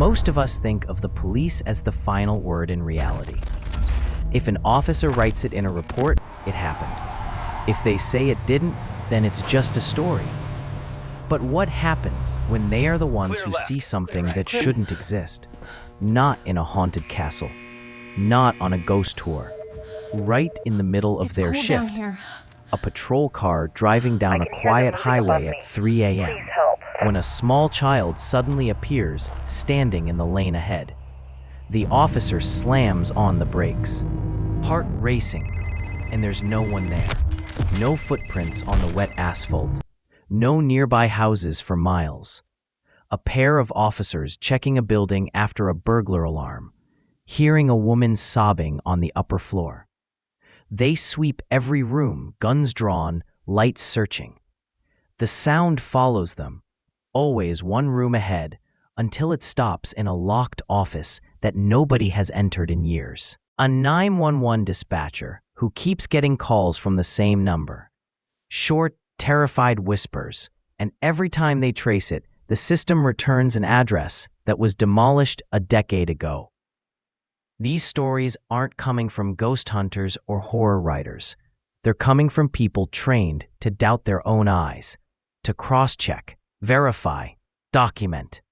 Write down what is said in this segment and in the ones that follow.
Most of us think of the police as the final word in reality. If an officer writes it in a report, it happened. If they say it didn't, then it's just a story. But what happens when they are the ones who see something that shouldn't exist? Not in a haunted castle, not on a ghost tour, right in the middle of their shift. A patrol car driving down a quiet highway at 3 a.m. when a small child suddenly appears standing in the lane ahead. The officer slams on the brakes, heart racing, and there's no one there. No footprints on the wet asphalt. No nearby houses for miles. A pair of officers checking a building after a burglar alarm, hearing a woman sobbing on the upper floor. They sweep every room, guns drawn, lights searching. The sound follows them, always one room ahead, until it stops in a locked office that nobody has entered in years. A 911 dispatcher who keeps getting calls from the same number. Short, terrified whispers, and every time they trace it, the system returns an address that was demolished a decade ago. These stories aren't coming from ghost hunters or horror writers. They're coming from people trained to doubt their own eyes, to cross-check, verify, document.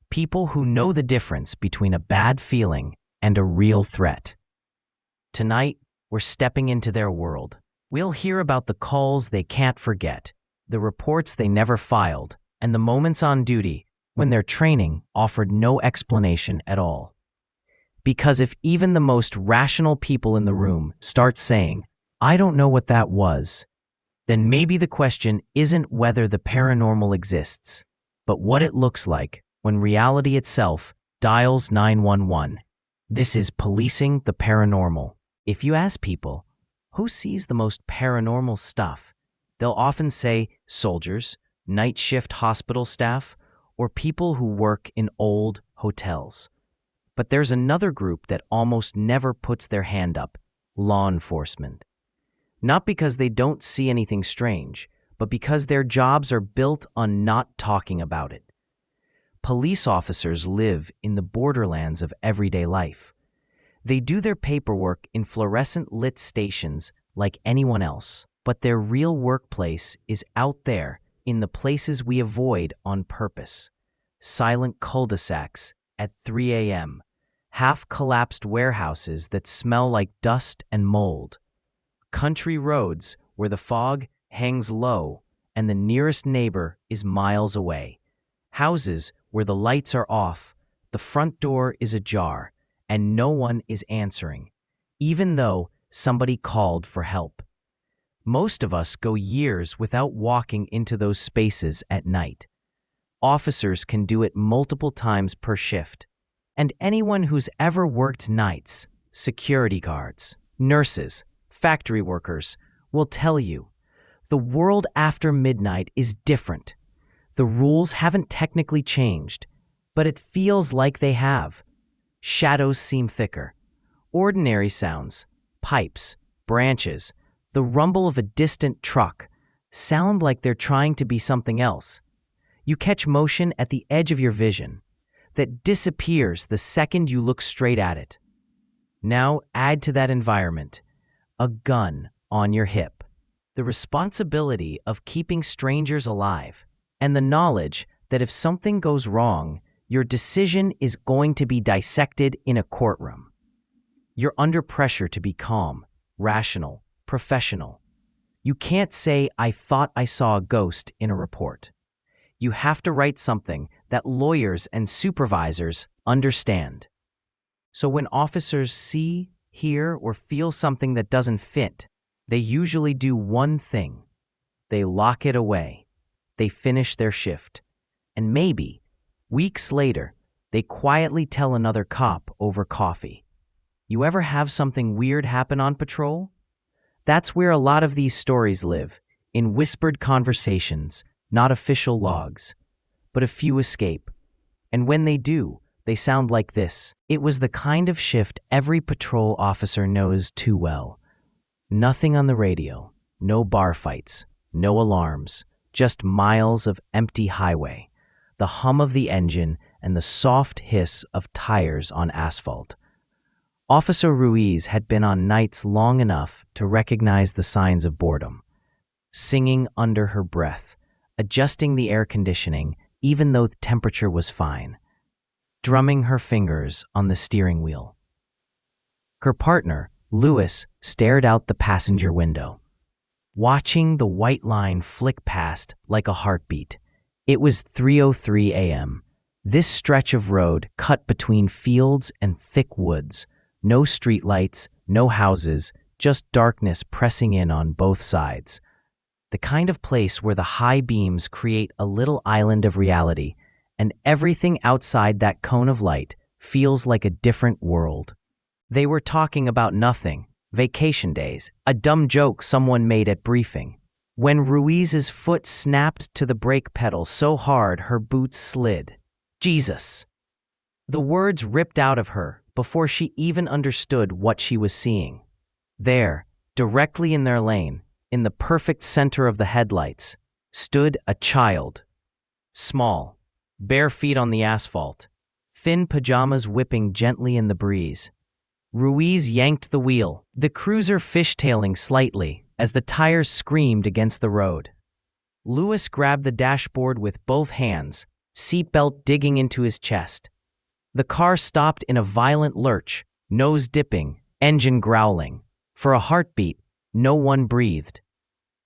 People who know the difference between a bad feeling and a real threat. Tonight, we're stepping into their world. We'll hear about the calls they can't forget, the reports they never filed, and the moments on duty when their training offered no explanation at all. Because if even the most rational people in the room start saying, "I don't know what that was," then maybe the question isn't whether the paranormal exists, but what it looks like when reality itself dials 911. This is Policing the Paranormal. If you ask people, who sees the most paranormal stuff, they'll often say soldiers, night shift hospital staff, or people who work in old hotels. But there's another group that almost never puts their hand up, law enforcement. Not because they don't see anything strange, but because their jobs are built on not talking about it. Police officers live in the borderlands of everyday life. They do their paperwork in fluorescent lit stations like anyone else, but their real workplace is out there in the places we avoid on purpose. Silent cul-de-sacs at 3 a.m., half-collapsed warehouses that smell like dust and mold, country roads where the fog hangs low and the nearest neighbor is miles away, houses where the lights are off, the front door is ajar, and no one is answering, even though somebody called for help. Most of us go years without walking into those spaces at night. Officers can do it multiple times per shift. And anyone who's ever worked nights, security guards, nurses, factory workers, will tell you, the world after midnight is different. The rules haven't technically changed, but it feels like they have. Shadows seem thicker. Ordinary sounds, pipes, branches, the rumble of a distant truck, sound like they're trying to be something else. You catch motion at the edge of your vision that disappears the second you look straight at it. Now add to that environment a gun on your hip, the responsibility of keeping strangers alive, and the knowledge that if something goes wrong, your decision is going to be dissected in a courtroom. You're under pressure to be calm, rational, professional. You can't say, "I thought I saw a ghost" in a report. You have to write something that lawyers and supervisors understand. So when officers see, hear, or feel something that doesn't fit, they usually do one thing. They lock it away. They finish their shift. And maybe, weeks later, they quietly tell another cop over coffee. You ever have something weird happen on patrol? That's where a lot of these stories live, in whispered conversations, not official logs. But a few escape. And when they do, they sound like this. It was the kind of shift every patrol officer knows too well. Nothing on the radio, no bar fights, no alarms, just miles of empty highway, the hum of the engine and the soft hiss of tires on asphalt. Officer Ruiz had been on nights long enough to recognize the signs of boredom. Singing under her breath, adjusting the air conditioning even though the temperature was fine, drumming her fingers on the steering wheel. Her partner, Louis, stared out the passenger window, watching the white line flick past like a heartbeat. It was 3:03 a.m. This stretch of road cut between fields and thick woods. No streetlights, no houses, just darkness pressing in on both sides. The kind of place where the high beams create a little island of reality, and everything outside that cone of light feels like a different world. They were talking about nothing, vacation days, a dumb joke someone made at briefing, when Ruiz's foot snapped to the brake pedal so hard her boots slid. Jesus! The words ripped out of her before she even understood what she was seeing. There, directly in their lane, in the perfect center of the headlights, stood a child. Small, bare feet on the asphalt, thin pajamas whipping gently in the breeze. Ruiz yanked the wheel, the cruiser fishtailing slightly as the tires screamed against the road. Louis grabbed the dashboard with both hands, seatbelt digging into his chest. The car stopped in a violent lurch, nose dipping, engine growling. For a heartbeat, no one breathed.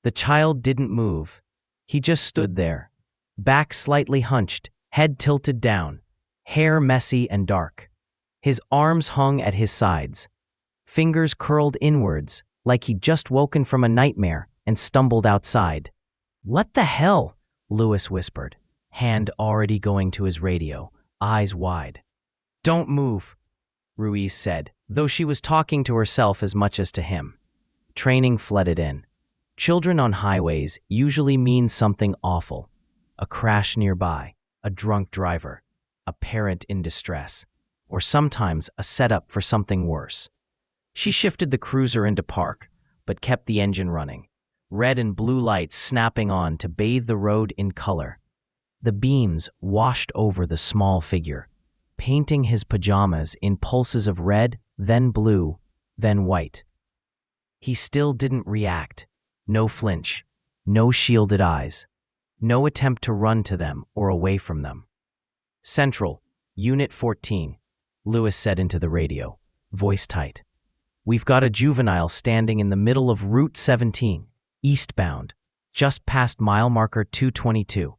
The child didn't move. He just stood there, back slightly hunched, head tilted down, hair messy and dark. His arms hung at his sides, fingers curled inwards like he'd just woken from a nightmare and stumbled outside. "What the hell?" Louis whispered, hand already going to his radio, eyes wide. "Don't move," Ruiz said, though she was talking to herself as much as to him. Training flooded in. Children on highways usually mean something awful. A crash nearby, a drunk driver, a parent in distress, or sometimes a setup for something worse. She shifted the cruiser into park, but kept the engine running, red and blue lights snapping on to bathe the road in color. The beams washed over the small figure, painting his pajamas in pulses of red, then blue, then white. He still didn't react. No flinch, no shielded eyes, no attempt to run to them or away from them. "Central, Unit 14, Louis said into the radio, voice tight. "We've got a juvenile standing in the middle of Route 17, eastbound, just past mile marker 222.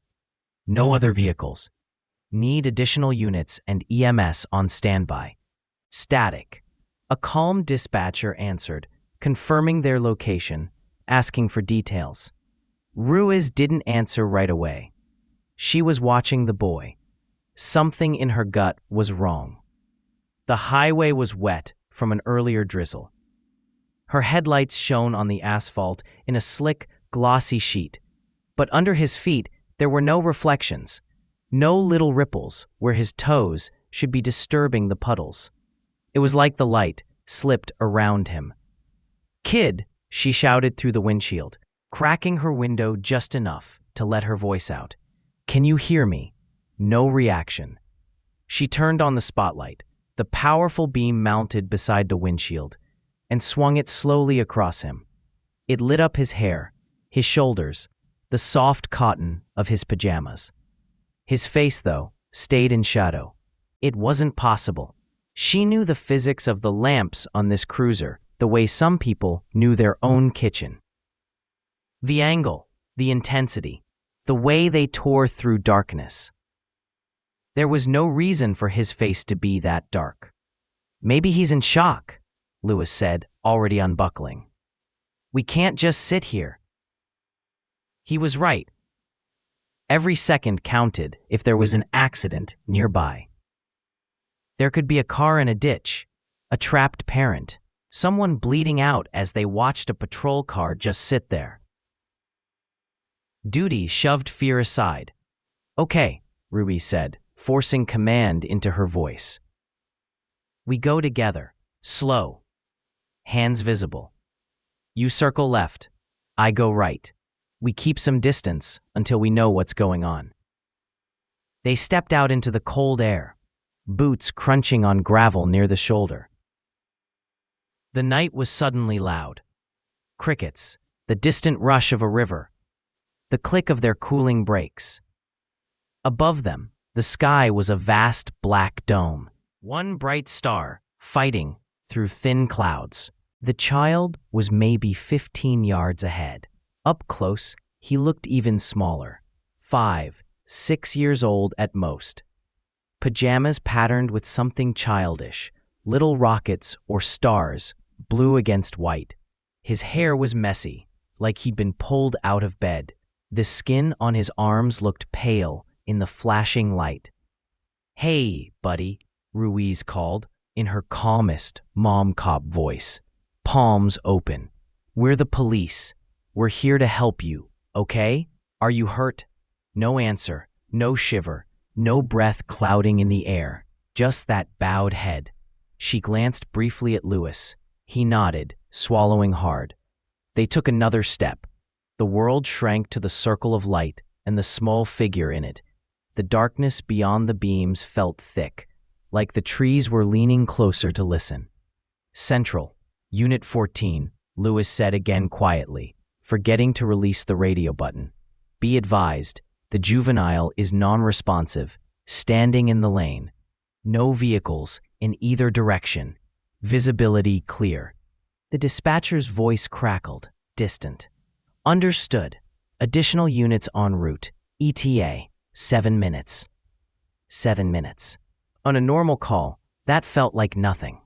No other vehicles. Need additional units and EMS on standby. Static." A calm dispatcher answered, confirming their location, asking for details. Ruiz didn't answer right away. She was watching the boy. Something in her gut was wrong. The highway was wet from an earlier drizzle. Her headlights shone on the asphalt in a slick, glossy sheet, but under his feet there were no reflections, no little ripples where his toes should be disturbing the puddles. It was like the light slipped around him. "Kid," she shouted through the windshield, cracking her window just enough to let her voice out. "Can you hear me?" No reaction. She turned on the spotlight, the powerful beam mounted beside the windshield, and swung it slowly across him. It lit up his hair, his shoulders, the soft cotton of his pajamas. His face, though, stayed in shadow. It wasn't possible. She knew the physics of the lamps on this cruiser the way some people knew their own kitchen. The angle, the intensity, the way they tore through darkness. There was no reason for his face to be that dark. "Maybe he's in shock," Louis said, already unbuckling. "We can't just sit here." He was right. Every second counted if there was an accident nearby. There could be a car in a ditch, a trapped parent, someone bleeding out as they watched a patrol car just sit there. Duty shoved fear aside. "Okay," Ruiz said, forcing command into her voice. "We go together, slow, hands visible. You circle left, I go right. We keep some distance until we know what's going on." They stepped out into the cold air, boots crunching on gravel near the shoulder. The night was suddenly loud. Crickets, the distant rush of a river, the click of their cooling brakes. Above them, the sky was a vast black dome, one bright star fighting through thin clouds. The child was maybe 15 yards ahead. Up close, he looked even smaller, 5, 6 years old at most. Pajamas patterned with something childish, little rockets or stars, blue against white. His hair was messy, like he'd been pulled out of bed. The skin on his arms looked pale in the flashing light. "Hey, buddy," Ruiz called, in her calmest mom cop voice, palms open. "We're the police. We're here to help you, okay? Are you hurt?" No answer, no shiver, no breath clouding in the air, just that bowed head. She glanced briefly at Louis. He nodded, swallowing hard. They took another step. The world shrank to the circle of light and the small figure in it. The darkness beyond the beams felt thick, like the trees were leaning closer to listen. "Central, Unit 14, Louis said again quietly, forgetting to release the radio button. "Be advised, the juvenile is non-responsive, standing in the lane. No vehicles in either direction. Visibility clear." The dispatcher's voice crackled, distant. "Understood. Additional units en route. ETA, 7 minutes. 7 minutes. On a normal call, that felt like nothing.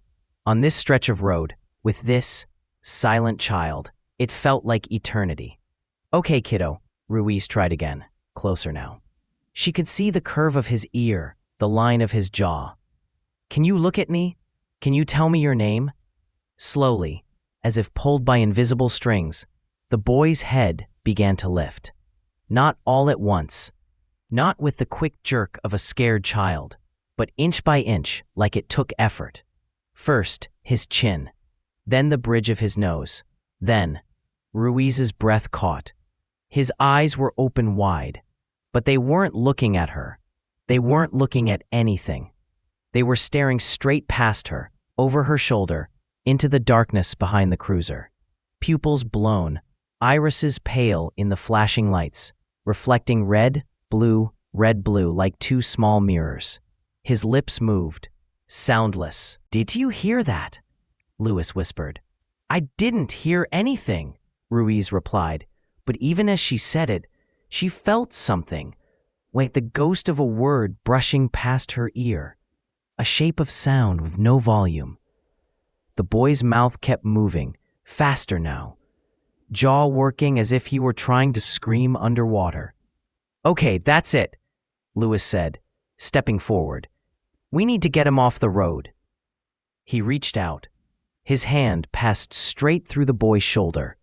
On this stretch of road, with this silent child, it felt like eternity. "Okay, kiddo," Ruiz tried again, closer now. She could see the curve of his ear, the line of his jaw. "Can you look at me? Can you tell me your name?" Slowly, as if pulled by invisible strings, the boy's head began to lift. Not all at once, not with the quick jerk of a scared child, but inch by inch, like it took effort. First, his chin, then the bridge of his nose, then Ruiz's breath caught. His eyes were open wide, but they weren't looking at her. They weren't looking at anything. They were staring straight past her, over her shoulder, into the darkness behind the cruiser. Pupils blown, irises pale in the flashing lights, reflecting red, blue, like two small mirrors. His lips moved, soundless. "Did you hear that?" Louis whispered. "I didn't hear anything," Ruiz replied, but even as she said it, she felt something, like the ghost of a word brushing past her ear, a shape of sound with no volume. The boy's mouth kept moving, faster now, jaw working as if he were trying to scream underwater. "Okay, that's it," Louis said, stepping forward. "We need to get him off the road." He reached out. His hand passed straight through the boy's shoulder.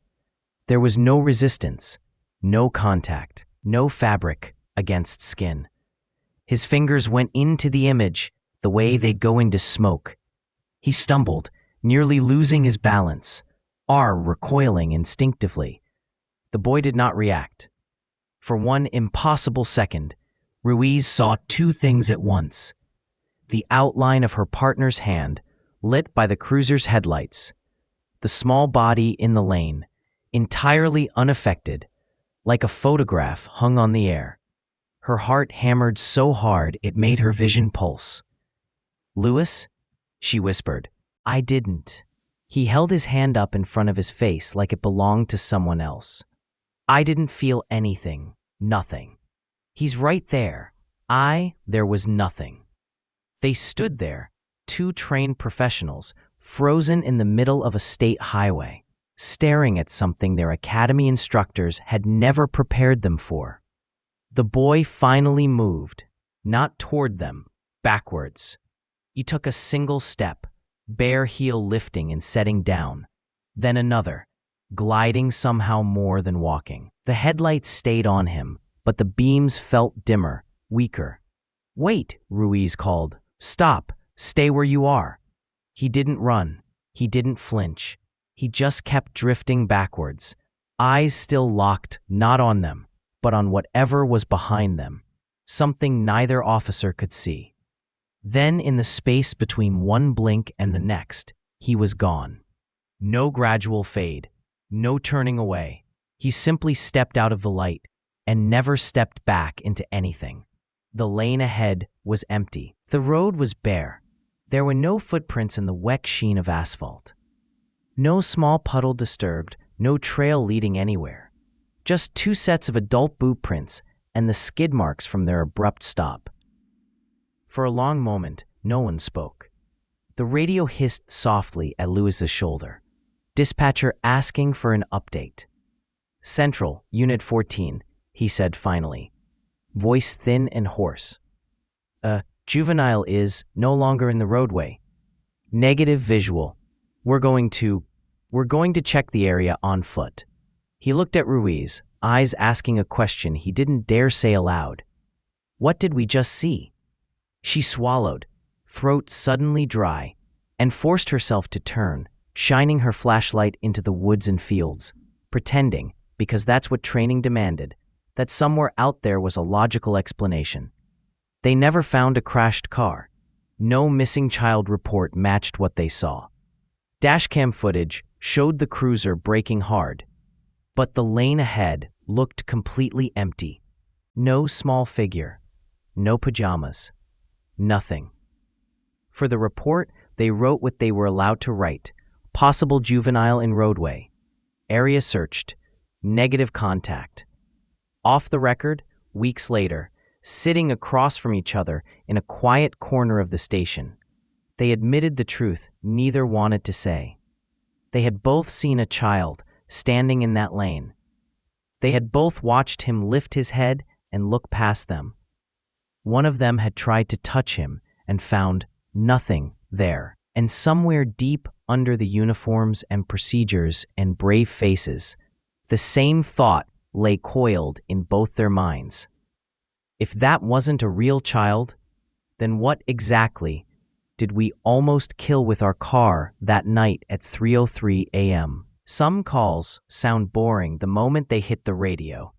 There was no resistance, no contact, no fabric against skin. His fingers went into the image the way they go into smoke. He stumbled, nearly losing his balance, R recoiling instinctively. The boy did not react. For one impossible second, Ruiz saw two things at once. The outline of her partner's hand, lit by the cruiser's headlights. The small body in the lane, entirely unaffected, like a photograph hung on the air. Her heart hammered so hard it made her vision pulse. "Louis?" she whispered. "I didn't." He held his hand up in front of his face like it belonged to someone else. "I didn't feel anything, nothing. He's right there. There was nothing." They stood there, two trained professionals, frozen in the middle of a state highway, staring at something their academy instructors had never prepared them for. The boy finally moved, not toward them, backwards. He took a single step, bare heel lifting and setting down, then another, gliding somehow more than walking. The headlights stayed on him, but the beams felt dimmer, weaker. "Wait," Ruiz called. "Stop. Stay where you are." He didn't run. He didn't flinch. He just kept drifting backwards, eyes still locked not on them, but on whatever was behind them. something neither officer could see. Then, in the space between one blink and the next, he was gone. No gradual fade, no turning away. He simply stepped out of the light and never stepped back into anything. The lane ahead was empty. The road was bare. There were no footprints in the wet sheen of asphalt. No small puddle disturbed, no trail leading anywhere. Just two sets of adult boot prints and the skid marks from their abrupt stop. For a long moment, no one spoke. The radio hissed softly at Lewis's shoulder. Dispatcher asking for an update. "Central, Unit 14, he said finally, voice thin and hoarse. Juvenile is no longer in the roadway. Negative visual. We're going to check the area on foot." He looked at Ruiz, eyes asking a question he didn't dare say aloud. "What did we just see?" She swallowed, throat suddenly dry, and forced herself to turn, shining her flashlight into the woods and fields, pretending, because that's what training demanded, that somewhere out there was a logical explanation. They never found a crashed car. No missing child report matched what they saw. Dashcam footage showed the cruiser braking hard, but the lane ahead looked completely empty. No small figure, no pajamas, nothing. For the report, they wrote what they were allowed to write: possible juvenile in roadway, area searched, negative contact. Off the record, weeks later, sitting across from each other in a quiet corner of the station, they admitted the truth neither wanted to say. They had both seen a child standing in that lane. They had both watched him lift his head and look past them. One of them had tried to touch him and found nothing there. And somewhere deep under the uniforms and procedures and brave faces, the same thought lay coiled in both their minds. If that wasn't a real child, then what exactly did we almost kill with our car that night at 3:03 a.m.? Some calls sound boring the moment they hit the radio.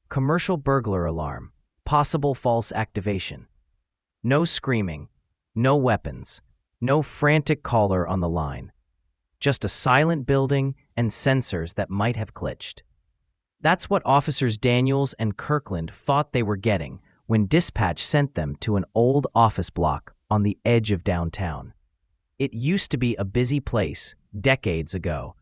Commercial burglar alarm, possible false activation. No screaming, no weapons, no frantic caller on the line. Just a silent building and sensors that might have glitched. That's what Officers Daniels and Kirkland thought they were getting when dispatch sent them to an old office block on the edge of downtown. It used to be a busy place decades ago.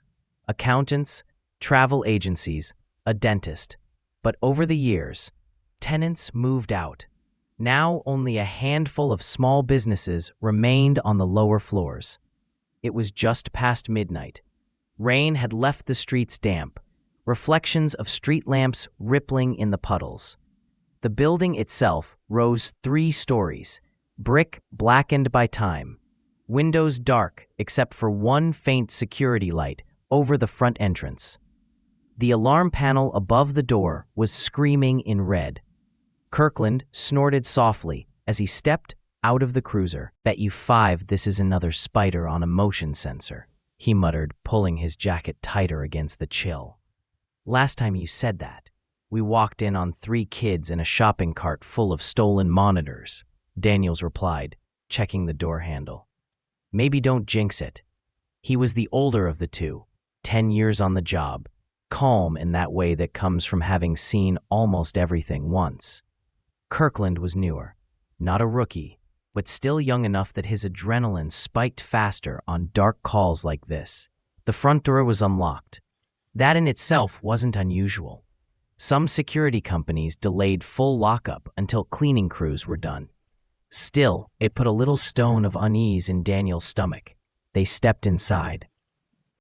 Accountants, travel agencies, a dentist. But over the years, tenants moved out. Now only a handful of small businesses remained on the lower floors. It was just past midnight. Rain had left the streets damp, reflections of street lamps rippling in the puddles. The building itself rose 3 stories, brick blackened by time, windows dark except for one faint security light over the front entrance. The alarm panel above the door was screaming in red. Kirkland snorted softly as he stepped out of the cruiser. "Bet you 5 this is another spider on a motion sensor," he muttered, pulling his jacket tighter against the chill. "Last time you said that, we walked in on 3 kids in a shopping cart full of stolen monitors," Daniels replied, checking the door handle. "Maybe don't jinx it." He was the older of the two, 10 years on the job, calm in that way that comes from having seen almost everything once. Kirkland was newer, not a rookie, but still young enough that his adrenaline spiked faster on dark calls like this. The front door was unlocked. That in itself wasn't unusual. Some security companies delayed full lockup until cleaning crews were done. Still, it put a little stone of unease in Daniel's stomach. They stepped inside.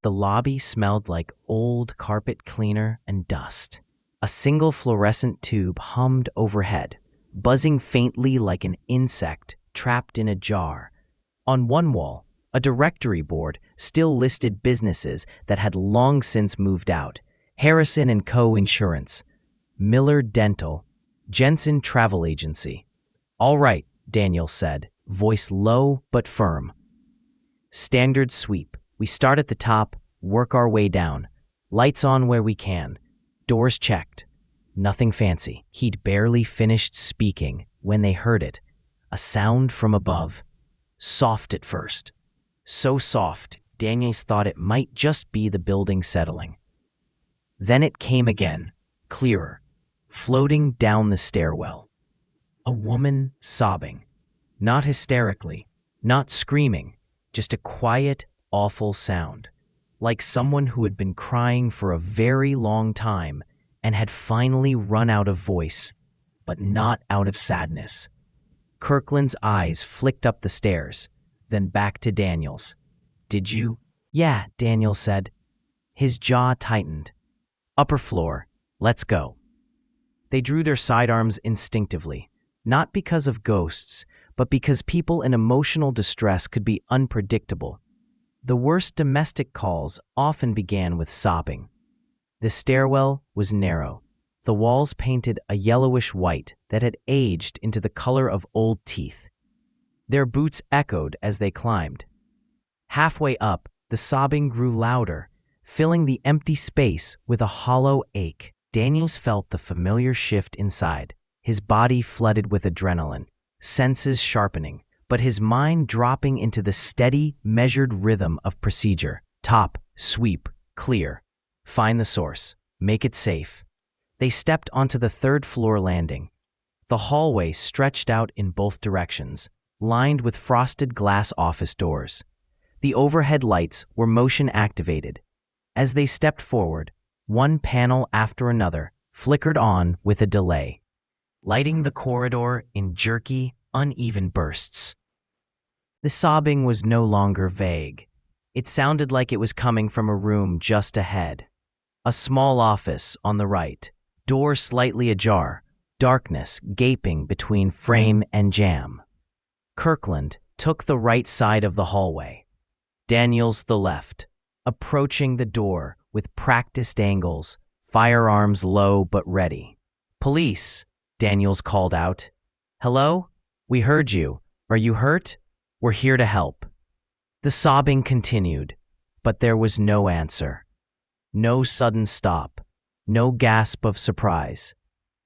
The lobby smelled like old carpet cleaner and dust. A single fluorescent tube hummed overhead, buzzing faintly like an insect trapped in a jar. On one wall, a directory board still listed businesses that had long since moved out: Harrison & Co. Insurance, Miller Dental, Jensen Travel Agency. "All right," Daniel said, voice low but firm. "Standard sweep. We start at the top, work our way down. Lights on where we can. Doors checked. Nothing fancy. He'd barely finished speaking when they heard it. A sound from above. Soft at first. So soft, Daniels thought it might just be the building settling. Then it came again, clearer, floating down the stairwell. A woman sobbing. Not hysterically, not screaming, just a quiet, awful sound. Like someone who had been crying for a very long time and had finally run out of voice, but not out of sadness. Kirkland's eyes flicked up the stairs, then back to Daniels. "Did you?" "Yeah," Daniel said. His jaw tightened. "Upper floor. Let's go." They drew their sidearms instinctively, not because of ghosts, but because people in emotional distress could be unpredictable. The worst domestic calls often began with sobbing. The stairwell was narrow, the walls painted a yellowish white that had aged into the color of old teeth. Their boots echoed as they climbed. Halfway up, the sobbing grew louder, filling the empty space with a hollow ache. Daniels felt the familiar shift inside, his body flooded with adrenaline, senses sharpening, but his mind dropping into the steady, measured rhythm of procedure. Top, sweep, clear. Find the source. Make it safe. They stepped onto the third-floor landing. The hallway stretched out in both directions, lined with frosted glass office doors. The overhead lights were motion-activated. As they stepped forward, one panel after another flickered on with a delay, lighting the corridor in jerky, uneven bursts. The sobbing was no longer vague. It sounded like it was coming from a room just ahead. A small office on the right, door slightly ajar, darkness gaping between frame and jamb. Kirkland took the right side of the hallway. Daniels the left, approaching the door with practiced angles, firearms low but ready. "Police," Daniels called out. "Hello? We heard you. Are you hurt? We're here to help." The sobbing continued, but there was no answer. No sudden stop, no gasp of surprise,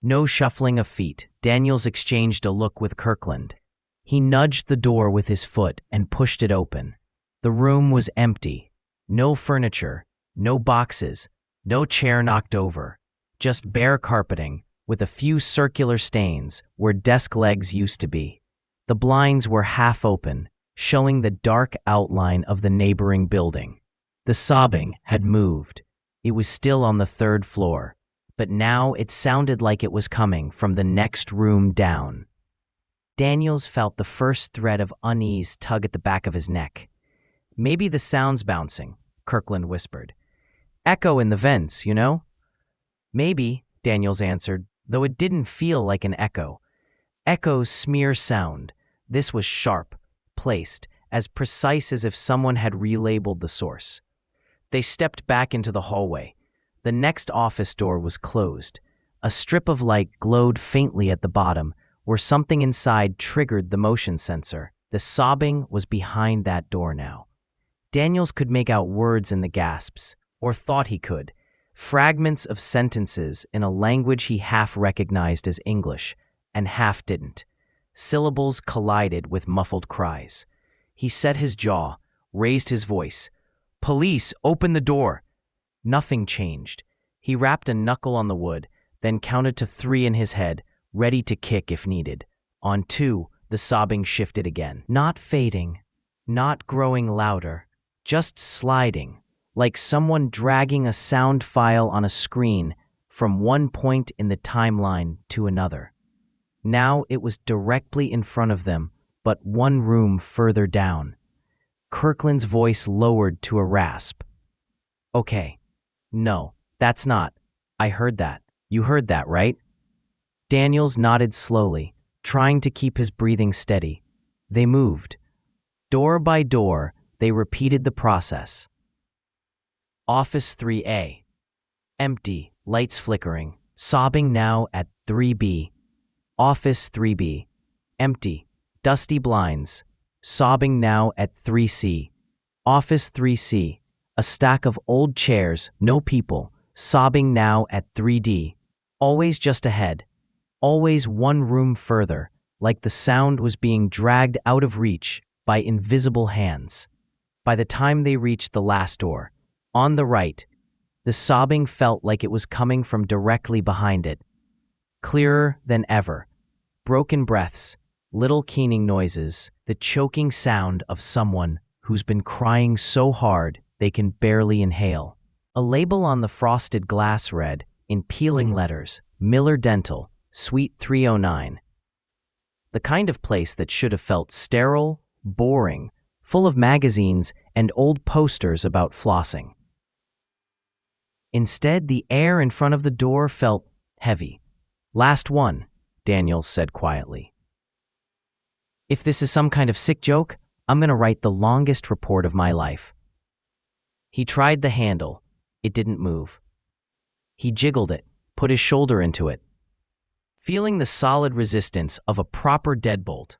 no shuffling of feet. Daniels exchanged a look with Kirkland. He nudged the door with his foot and pushed it open. The room was empty. No furniture, no boxes, no chair knocked over. Just bare carpeting with a few circular stains where desk legs used to be. The blinds were half open, showing the dark outline of the neighboring building. The sobbing had moved. It was still on the third floor, but now it sounded like it was coming from the next room down. Daniels felt the first thread of unease tug at the back of his neck. "Maybe the sound's bouncing," Kirkland whispered. "Echo in the vents, you know?" "Maybe," Daniels answered, though it didn't feel like an echo. Echoes smear sound. This was sharp, placed, as precise as if someone had relabeled the source. They stepped back into the hallway. The next office door was closed. A strip of light glowed faintly at the bottom, where something inside triggered the motion sensor. The sobbing was behind that door now. Daniels could make out words in the gasps, or thought he could, fragments of sentences in a language he half recognized as English, and half didn't. Syllables collided with muffled cries. He set his jaw, raised his voice. "Police, open the door!" Nothing changed. He rapped a knuckle on the wood, then counted to 3 in his head, ready to kick if needed. On 2, the sobbing shifted again. Not fading, not growing louder, just sliding, like someone dragging a sound file on a screen from one point in the timeline to another. Now it was directly in front of them, but one room further down. Kirkland's voice lowered to a rasp. "Okay. No, that's not. I heard that. You heard that, right?" Daniels nodded slowly, trying to keep his breathing steady. They moved. Door by door, they repeated the process. Office 3A. Empty, lights flickering, sobbing now at 3B. Office 3B. Empty, dusty blinds, sobbing now at 3C. Office 3C. A stack of old chairs, no people, sobbing now at 3D. Always just ahead, always one room further, like the sound was being dragged out of reach by invisible hands. By the time they reached the last door, on the right, the sobbing felt like it was coming from directly behind it. Clearer than ever. Broken breaths, little keening noises, the choking sound of someone who's been crying so hard they can barely inhale. A label on the frosted glass read, in peeling letters, Miller Dental, Suite 309. The kind of place that should have felt sterile, boring, full of magazines and old posters about flossing. Instead, the air in front of the door felt heavy. "Last one," Daniels said quietly. "If this is some kind of sick joke, I'm going to write the longest report of my life." He tried the handle. It didn't move. He jiggled it, put his shoulder into it, feeling the solid resistance of a proper deadbolt.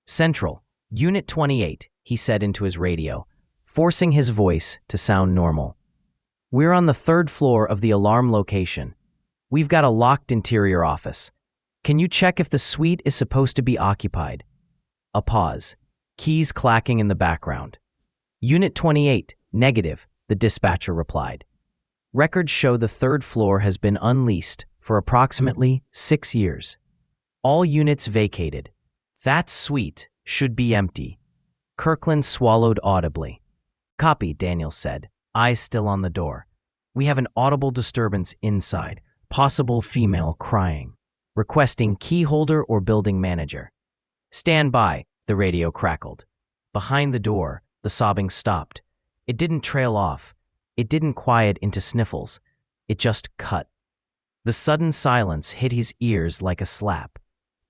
"Central, Unit 28, he said into his radio, forcing his voice to sound normal. "We're on the 3rd floor of the alarm location. We've got a locked interior office. Can you check if the suite is supposed to be occupied?" A pause, keys clacking in the background. "Unit 28, negative," the dispatcher replied. "Records show the 3rd floor has been unleased for approximately 6 years. All units vacated. That suite should be empty." Kirkland swallowed audibly. "Copy," Daniel said, eyes still on the door. "We have an audible disturbance inside, possible female crying. Requesting key holder or building manager." "Stand by," the radio crackled. Behind the door, the sobbing stopped. It didn't trail off. It didn't quiet into sniffles. It just cut. The sudden silence hit his ears like a slap.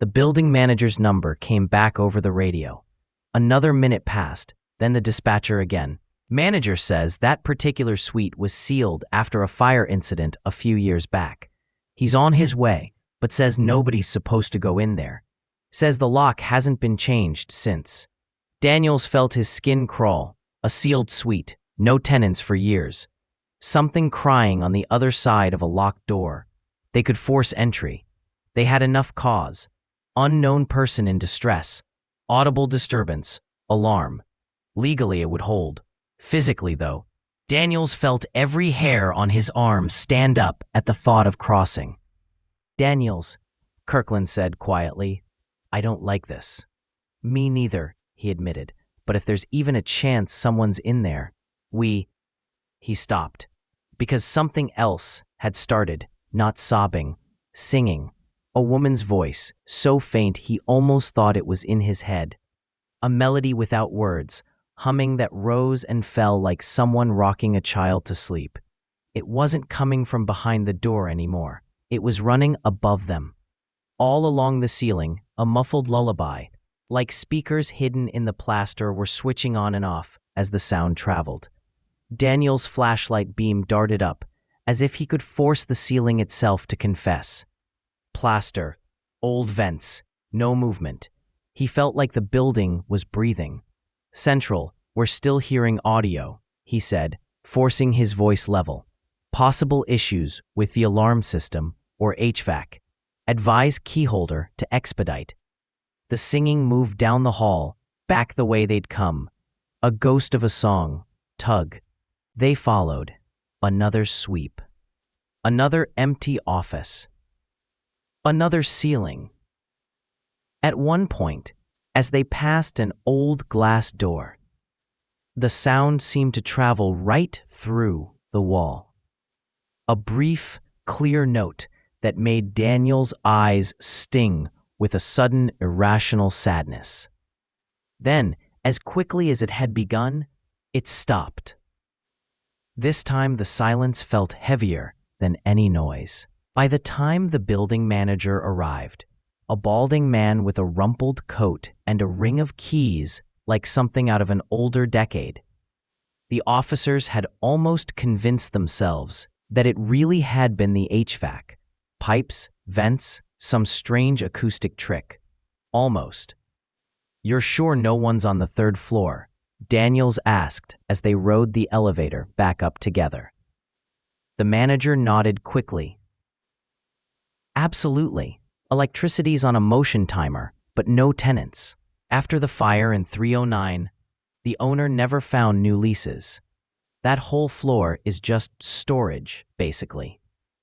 The building manager's number came back over the radio. Another minute passed, then the dispatcher again. "Manager says that particular suite was sealed after a fire incident a few years back. He's on his way, but says nobody's supposed to go in there. Says the lock hasn't been changed since." Daniels felt his skin crawl. A sealed suite, no tenants for years. Something crying on the other side of a locked door. They could force entry. They had enough cause. Unknown person in distress. Audible disturbance. Alarm. Legally it would hold. Physically, though, Daniels felt every hair on his arm stand up at the thought of crossing. "Daniels," Kirkland said quietly, "I don't like this." "Me neither," he admitted, "but if there's even a chance someone's in there, He stopped, because something else had started, not sobbing, singing. A woman's voice, so faint he almost thought it was in his head. A melody without words, humming that rose and fell like someone rocking a child to sleep. It wasn't coming from behind the door anymore. It was running above them. All along the ceiling, a muffled lullaby, like speakers hidden in the plaster were switching on and off as the sound traveled. Daniel's flashlight beam darted up, as if he could force the ceiling itself to confess. Plaster, old vents, no movement. He felt like the building was breathing. "Central, we're still hearing audio," he said, forcing his voice level. "Possible issues with the alarm system or HVAC. Advise keyholder to expedite." The singing moved down the hall, back the way they'd come. A ghost of a song, tug. They followed. Another sweep. Another empty office. Another ceiling. At one point, as they passed an old glass door, the sound seemed to travel right through the wall. A brief, clear note that made Daniel's eyes sting with a sudden irrational sadness. Then, as quickly as it had begun, it stopped. This time the silence felt heavier than any noise. By the time the building manager arrived, a balding man with a rumpled coat and a ring of keys like something out of an older decade, the officers had almost convinced themselves that it really had been the HVAC. Pipes, vents, some strange acoustic trick. Almost. "You're sure no one's on the 3rd floor?" Daniels asked as they rode the elevator back up together. The manager nodded quickly. Absolutely. Electricity's on a motion timer, but no tenants. After the fire in 309, the owner never found new leases. That whole floor is just storage, basically.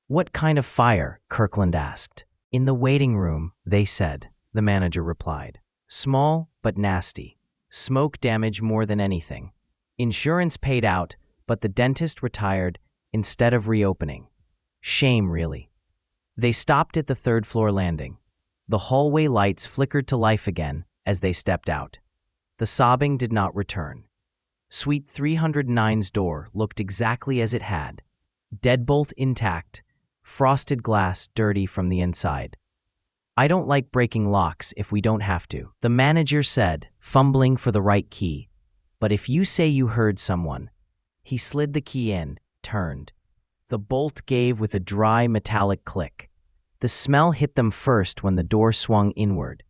What kind of fire? Kirkland asked. In the waiting room, they said, the manager replied. Small, but nasty. Smoke damage more than anything. Insurance paid out, but the dentist retired instead of reopening. Shame, really. They stopped at the third-floor landing. The hallway lights flickered to life again as they stepped out. The sobbing did not return. Suite 309's door looked exactly as it had. Deadbolt intact, frosted glass dirty from the inside. I don't like breaking locks if we don't have to, the manager said, fumbling for the right key. But if you say you heard someone. He slid the key in, turned. The bolt gave with a dry metallic click. The smell hit them first when the door swung inward.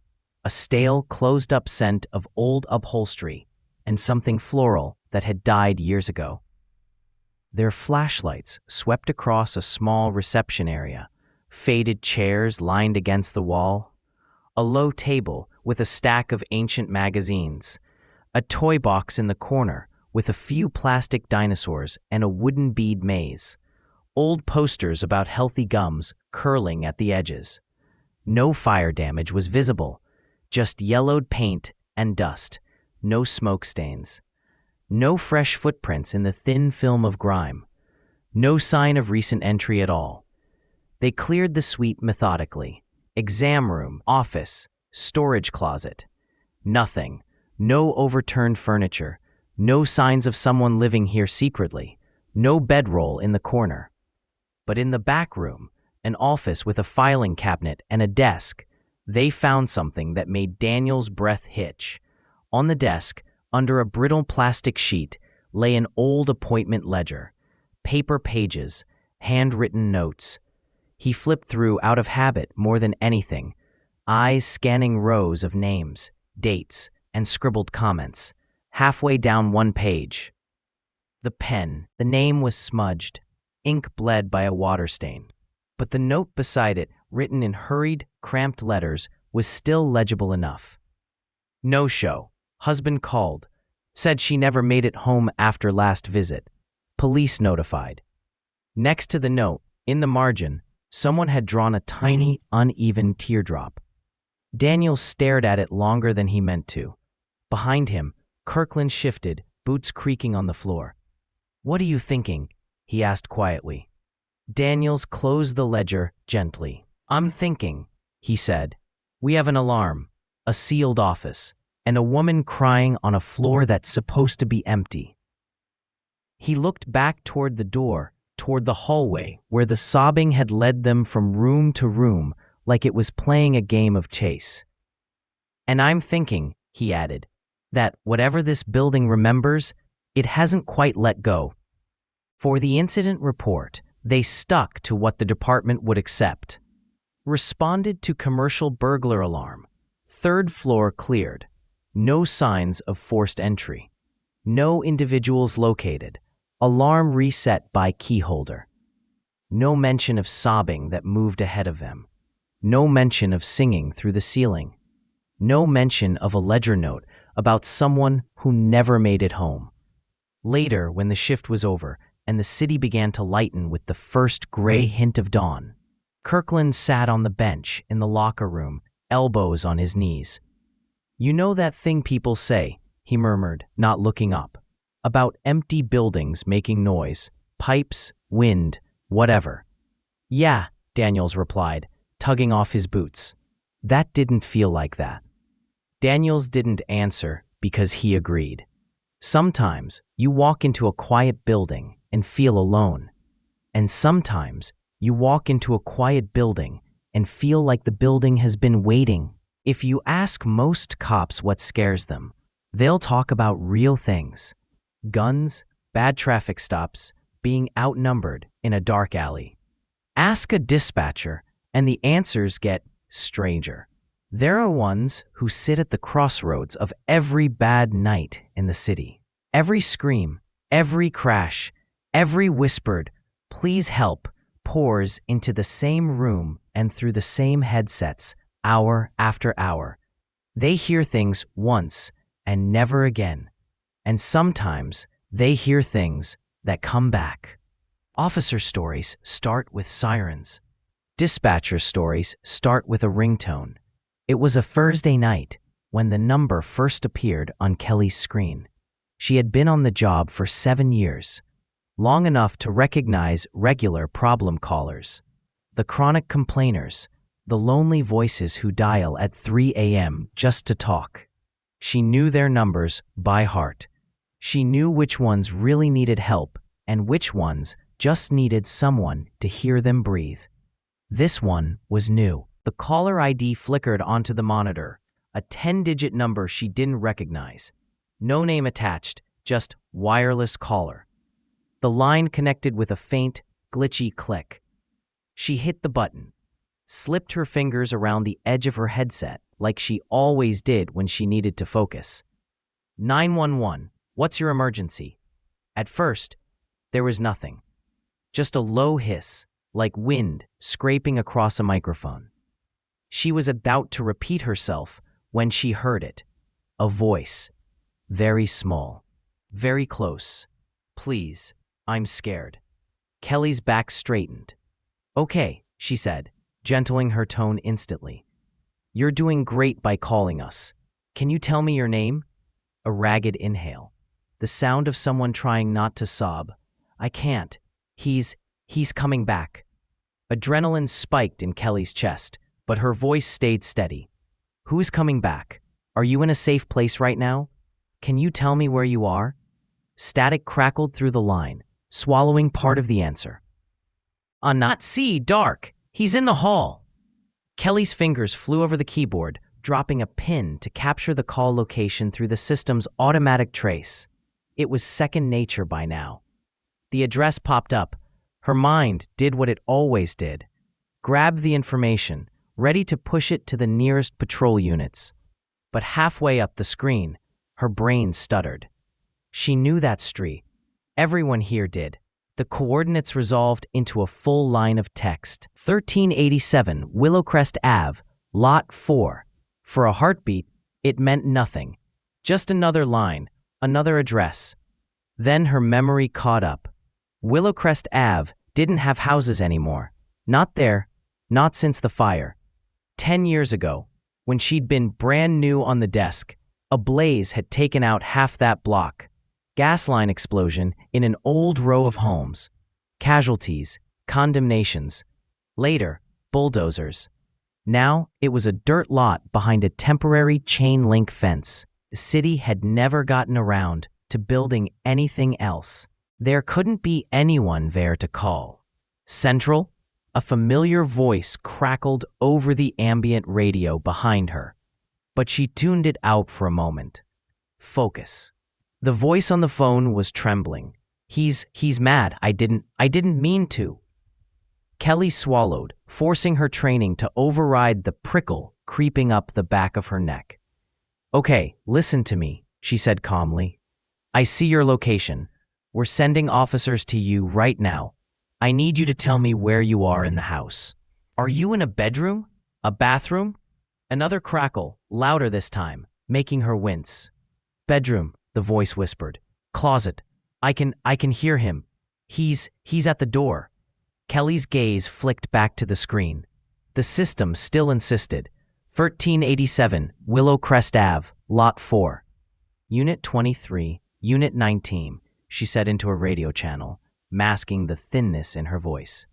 A stale, closed-up scent of old upholstery and something floral that had died years ago. Their flashlights swept across a small reception area, faded chairs lined against the wall, a low table with a stack of ancient magazines, a toy box in the corner with a few plastic dinosaurs and a wooden bead maze, old posters about healthy gums curling at the edges. No fire damage was visible, just yellowed paint and dust, no smoke stains. No fresh footprints in the thin film of grime. No sign of recent entry at all. They cleared the suite methodically. Exam room, office, storage closet. Nothing. No overturned furniture. No signs of someone living here secretly. No bedroll in the corner. But in the back room, an office with a filing cabinet and a desk, they found something that made Daniel's breath hitch. On the desk, under a brittle plastic sheet, lay an old appointment ledger, paper pages, handwritten notes. He flipped through out of habit more than anything, eyes scanning rows of names, dates, and scribbled comments. Halfway down one page, the name was smudged, ink bled by a water stain. But the note beside it, written in hurried, cramped letters, was still legible enough. No show. Husband called. Said she never made it home after last visit. Police notified. Next to the note, in the margin, someone had drawn a tiny, uneven teardrop. Daniel stared at it longer than he meant to. Behind him, Kirkland shifted, boots creaking on the floor. What are you thinking? He asked quietly. Daniels closed the ledger gently. I'm thinking, he said. We have an alarm, a sealed office, and a woman crying on a floor that's supposed to be empty. He looked back toward the door, toward the hallway, where the sobbing had led them from room to room like it was playing a game of chase. And I'm thinking, he added, that whatever this building remembers, it hasn't quite let go. For the incident report, they stuck to what the department would accept. Responded to commercial burglar alarm. Third floor cleared. No signs of forced entry. No individuals located. Alarm reset by keyholder. No mention of sobbing that moved ahead of them. No mention of singing through the ceiling. No mention of a ledger note about someone who never made it home. Later, when the shift was over and the city began to lighten with the first gray hint of dawn, Kirkland sat on the bench in the locker room, elbows on his knees. You know that thing people say, he murmured, not looking up, about empty buildings making noise, pipes, wind, whatever. Yeah, Daniels replied, tugging off his boots. That didn't feel like that. Daniels didn't answer because he agreed. Sometimes you walk into a quiet building and feel alone. And sometimes you walk into a quiet building and feel like the building has been waiting. If you ask most cops what scares them, they'll talk about real things. Guns, bad traffic stops, being outnumbered in a dark alley. Ask a dispatcher, and the answers get stranger. There are ones who sit at the crossroads of every bad night in the city. Every scream, every crash, every whispered, "Please help," pours into the same room and through the same headsets, hour after hour. They hear things once and never again. And sometimes they hear things that come back. Officer stories start with sirens. Dispatcher stories start with a ringtone. It was a Thursday night when the number first appeared on Kelly's screen. She had been on the job for 7 years, long enough to recognize regular problem callers, the chronic complainers, the lonely voices who dial at 3 a.m. just to talk. She knew their numbers by heart. She knew which ones really needed help and which ones just needed someone to hear them breathe. This one was new. The caller ID flickered onto the monitor, a 10-digit number she didn't recognize. No name attached, just wireless caller. The line connected with a faint, glitchy click. She hit the button, slipped her fingers around the edge of her headset like she always did when she needed to focus. 911, what's your emergency? At first, there was nothing. Just a low hiss, like wind scraping across a microphone. She was about to repeat herself when she heard it. A voice. Very small. Very close. Please, I'm scared. Kelly's back straightened. Okay, she said, gentling her tone instantly. You're doing great by calling us. Can you tell me your name? A ragged inhale. The sound of someone trying not to sob. I can't. He's coming back. Adrenaline spiked in Kelly's chest, but her voice stayed steady. Who's coming back? Are you in a safe place right now? Can you tell me where you are? Static crackled through the line, swallowing part of the answer. Not see, dark. He's in the hall. Kelly's fingers flew over the keyboard, dropping a pin to capture the call location through the system's automatic trace. It was second nature by now. The address popped up. Her mind did what it always did. Grabbed the information, ready to push it to the nearest patrol units. But halfway up the screen, her brain stuttered. She knew that street. Everyone here did. The coordinates resolved into a full line of text. 1387 Willowcrest Ave, Lot 4. For a heartbeat, it meant nothing. Just another line, another address. Then her memory caught up. Willowcrest Ave didn't have houses anymore. Not there, not since the fire. 10 years ago, when she'd been brand new on the desk, a blaze had taken out half that block. Gas line explosion in an old row of homes. Casualties, condemnations. Later, bulldozers. Now, it was a dirt lot behind a temporary chain link fence. The city had never gotten around to building anything else. There couldn't be anyone there to call. Central? A familiar voice crackled over the ambient radio behind her, but she tuned it out for a moment. Focus. The voice on the phone was trembling. He's mad. I didn't mean to. Kelly swallowed, forcing her training to override the prickle creeping up the back of her neck. Okay, listen to me, she said calmly. I see your location. We're sending officers to you right now. I need you to tell me where you are in the house. Are you in a bedroom? A bathroom? Another crackle, louder this time, making her wince. Bedroom, the voice whispered. Closet. I can hear him. He's at the door. Kelly's gaze flicked back to the screen. The system still insisted. 1387 Willowcrest Ave, Lot 4. Unit 23, Unit 19, she said into a radio channel, masking the thinness in her voice.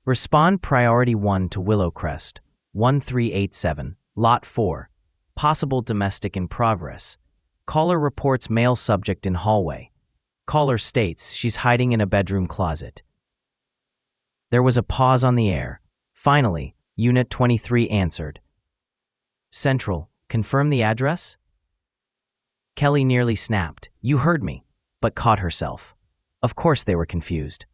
Respond priority 1 to Willowcrest, 1387, Lot 4. Possible domestic in progress. Caller reports male subject in hallway. Caller states she's hiding in a bedroom closet. There was a pause on the air. Finally, Unit 23 answered. Central, confirm the address? Kelly nearly snapped. You heard me, but caught herself. Of course they were confused.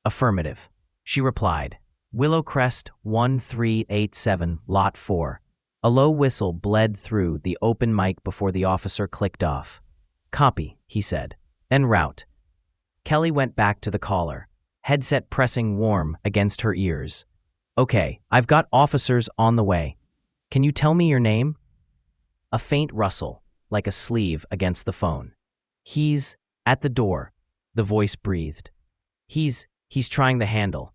Affirmative. She replied. Willowcrest 1387, Lot 4. A low whistle bled through the open mic before the officer clicked off. Copy, he said. En route. Kelly went back to the caller, headset pressing warm against her ears. Okay, I've got officers on the way. Can you tell me your name? A faint rustle, like a sleeve against the phone. He's at the door, the voice breathed. He's trying the handle.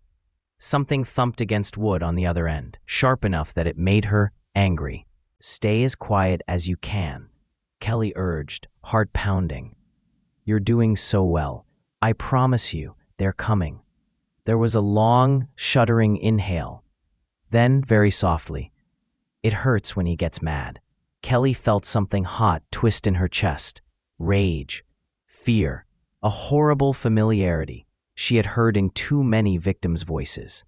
Something thumped against wood on the other end, sharp enough that it made her angry. Stay as quiet as you can, Kelly urged, heart pounding. You're doing so well. I promise you, they're coming. There was a long, shuddering inhale. Then, very softly, it hurts when he gets mad. Kelly felt something hot twist in her chest. Rage, fear, a horrible familiarity she had heard in too many victims' voices.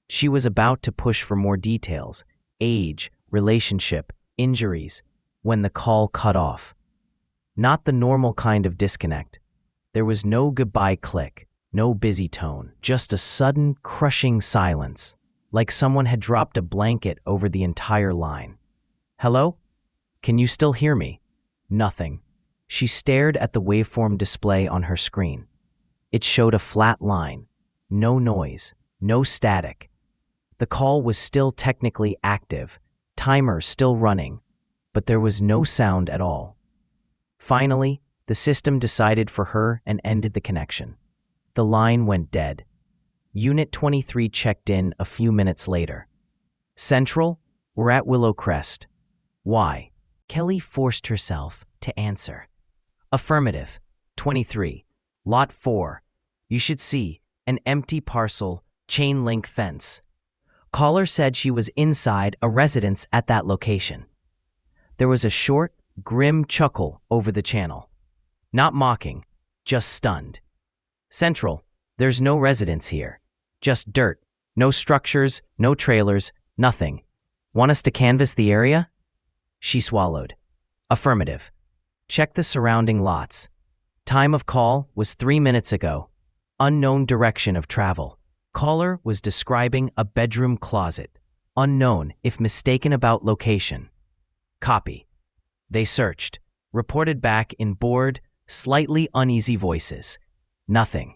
She was about to push for more details, age, relationship, injuries, when the call cut off. Not the normal kind of disconnect. There was no goodbye click, no busy tone, just a sudden, crushing silence, like someone had dropped a blanket over the entire line. Hello? Can you still hear me? Nothing. She stared at the waveform display on her screen. It showed a flat line, no noise, no static. The call was still technically active, timer still running, but there was no sound at all. Finally, the system decided for her and ended the connection. The line went dead. Unit 23 checked in a few minutes later. Central, we're at Willow Crest. Why? Kelly forced herself to answer. Affirmative. 23. Lot 4. You should see an empty parcel, chain link fence. Caller said she was inside a residence at that location. There was a short, grim chuckle over the channel. Not mocking, just stunned. Central, there's no residence here. Just dirt, no structures, no trailers, nothing. Want us to canvass the area? She swallowed. Affirmative. Check the surrounding lots. Time of call was 3 minutes ago. Unknown direction of travel. Caller was describing a bedroom closet. Unknown if mistaken about location. Copy. They searched, reported back in bored, slightly uneasy voices. Nothing.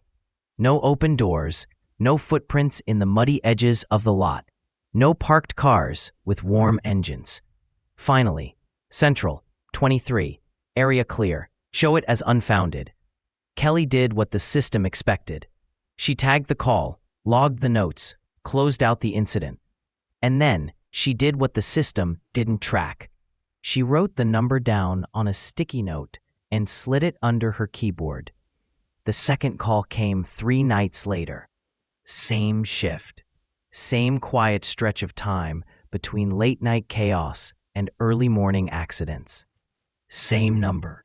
No open doors, no footprints in the muddy edges of the lot. No parked cars with warm engines. Finally, Central, 23, area clear. Show it as unfounded. Kelly did what the system expected. She tagged the call, logged the notes, closed out the incident. And then she did what the system didn't track. She wrote the number down on a sticky note and slid it under her keyboard. The second call came 3 nights later. Same shift. Same quiet stretch of time between late-night chaos and early morning accidents. Same number.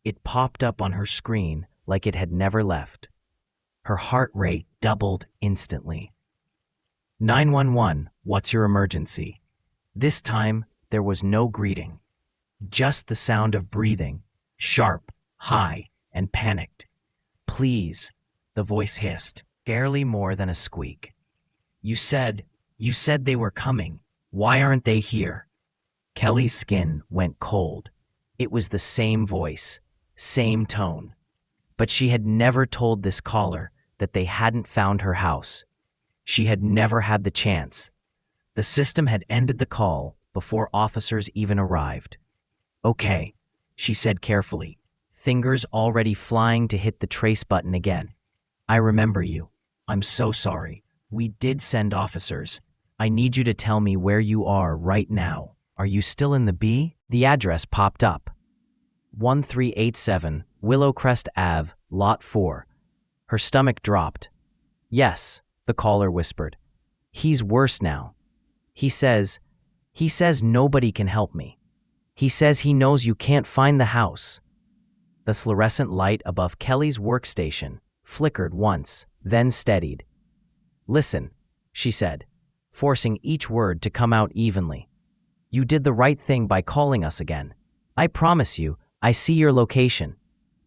It popped up on her screen like it had never left. Her heart rate doubled instantly. 911, what's your emergency? This time, there was no greeting. Just the sound of breathing, sharp, high, and panicked. Please, the voice hissed, barely more than a squeak. You said they were coming. Why aren't they here? Kelly's skin went cold. It was the same voice, same tone. But she had never told this caller that they hadn't found her house. She had never had the chance. The system had ended the call before officers even arrived. Okay, she said carefully, fingers already flying to hit the trace button again. I remember you. I'm so sorry. We did send officers. I need you to tell me where you are right now. Are you still in the B? The address popped up. 1387 Willow Crest Ave, Lot 4. Her stomach dropped. Yes, the caller whispered. He's worse now. He says nobody can help me. He says he knows you can't find the house. The fluorescent light above Kelly's workstation flickered once, then steadied. Listen, she said, forcing each word to come out evenly. You did the right thing by calling us again. I promise you, I see your location.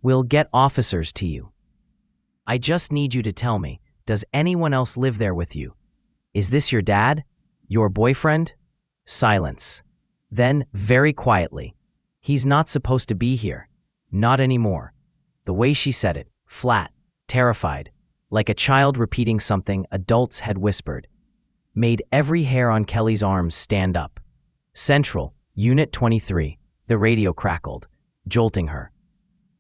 We'll get officers to you. I just need you to tell me, does anyone else live there with you? Is this your dad? Your boyfriend? Silence. Then, very quietly, he's not supposed to be here. Not anymore. The way she said it, flat, terrified, like a child repeating something adults had whispered. made every hair on Kelly's arms stand up. Central, Unit 23, the radio crackled, jolting her.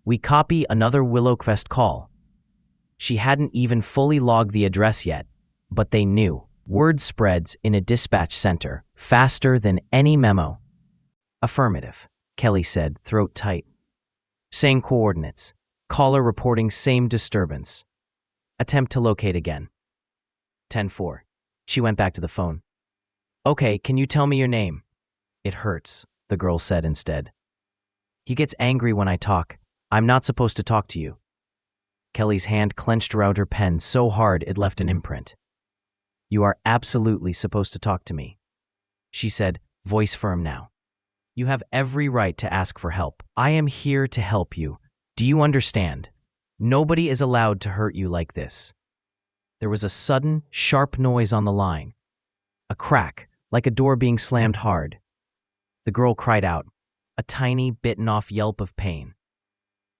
We copy another Willowcrest call. She hadn't even fully logged the address yet, but they knew. Word spreads in a dispatch center, faster than any memo. Affirmative, Kelly said, throat tight. Same coordinates. Caller reporting same disturbance. Attempt to locate again. 10-4. She went back to the phone. Okay, can you tell me your name? It hurts, the girl said instead. He gets angry when I talk. I'm not supposed to talk to you. Kelly's hand clenched around her pen so hard it left an imprint. You are absolutely supposed to talk to me, she said, voice firm now. You have every right to ask for help. I am here to help you. Do you understand? Nobody is allowed to hurt you like this. There was a sudden, sharp noise on the line. A crack, like a door being slammed hard. The girl cried out, a tiny, bitten-off yelp of pain.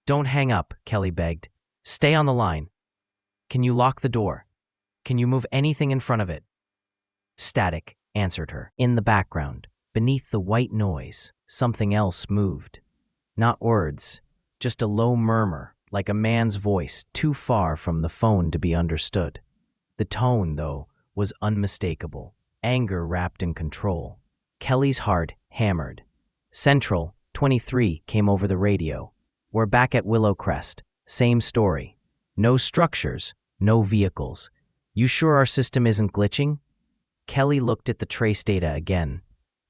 Don't hang up, Kelly begged. Stay on the line. Can you lock the door? Can you move anything in front of it? Static answered her. In the background, beneath the white noise, something else moved. Not words, just a low murmur, like a man's voice too far from the phone to be understood. The tone, though, was unmistakable, anger wrapped in control. Kelly's heart hammered. Central, 23, came over the radio. We're back at Willowcrest. Same story. No structures, no vehicles. You sure our system isn't glitching? Kelly looked at the trace data again.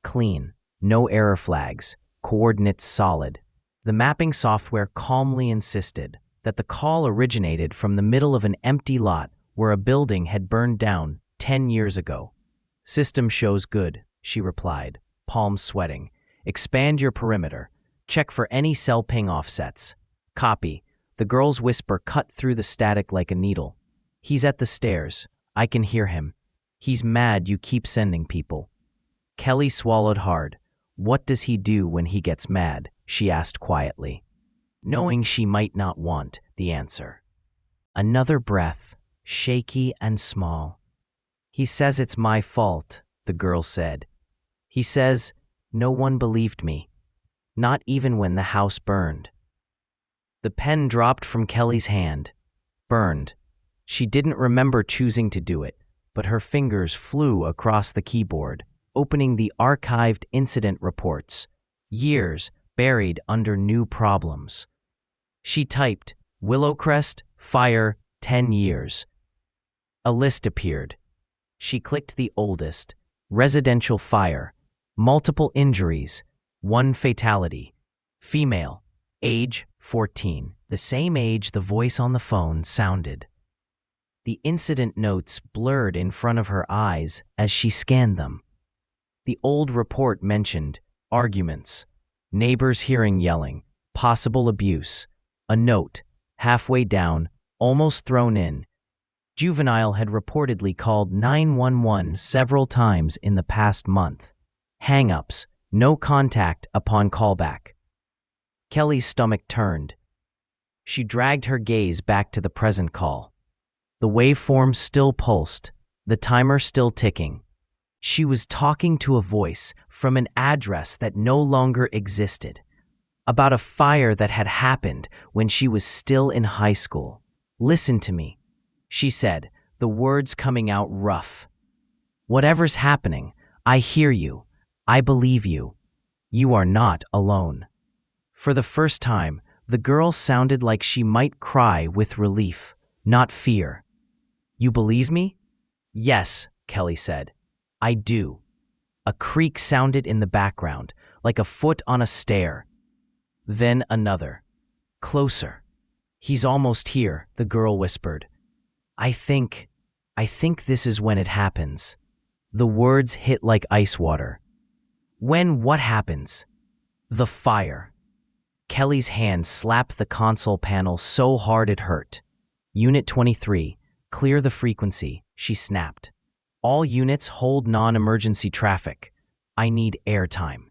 Clean, no error flags, coordinates solid. The mapping software calmly insisted that the call originated from the middle of an empty lot where a building had burned down 10 years ago. System shows good, she replied, palms sweating. Expand your perimeter. Check for any cell ping offsets. Copy. The girl's whisper cut through the static like a needle. He's at the stairs. I can hear him. He's mad you keep sending people. Kelly swallowed hard. What does he do when he gets mad? She asked quietly, knowing she might not want the answer. Another breath, shaky and small. He says it's my fault, the girl said. He says, no one believed me, not even when the house burned. The pen dropped from Kelly's hand. Burned. She didn't remember choosing to do it, but her fingers flew across the keyboard, opening the archived incident reports, years buried under new problems. She typed, Willowcrest, fire, 10 years. A list appeared. She clicked the oldest, residential fire, multiple injuries, 1 fatality, female, age 14, the same age the voice on the phone sounded. The incident notes blurred in front of her eyes as she scanned them. The old report mentioned arguments, neighbors hearing yelling, possible abuse. A note, halfway down, almost thrown in. Juvenile had reportedly called 911 several times in the past month. Hang-ups, no contact upon callback. Kelly's stomach turned. She dragged her gaze back to the present call. The waveform still pulsed, the timer still ticking. She was talking to a voice from an address that no longer existed, about a fire that had happened when she was still in high school. Listen to me, she said, the words coming out rough. Whatever's happening, I hear you. I believe you. You are not alone. For the first time, the girl sounded like she might cry with relief, not fear. You believe me? Yes, Kelly said. I do. A creak sounded in the background, like a foot on a stair. Then another. Closer. He's almost here, the girl whispered. I think this is when it happens. The words hit like ice water. When what happens? The fire. Kelly's hand slapped the console panel so hard it hurt. Unit 23, clear the frequency, she snapped. All units hold non-emergency traffic. I need airtime.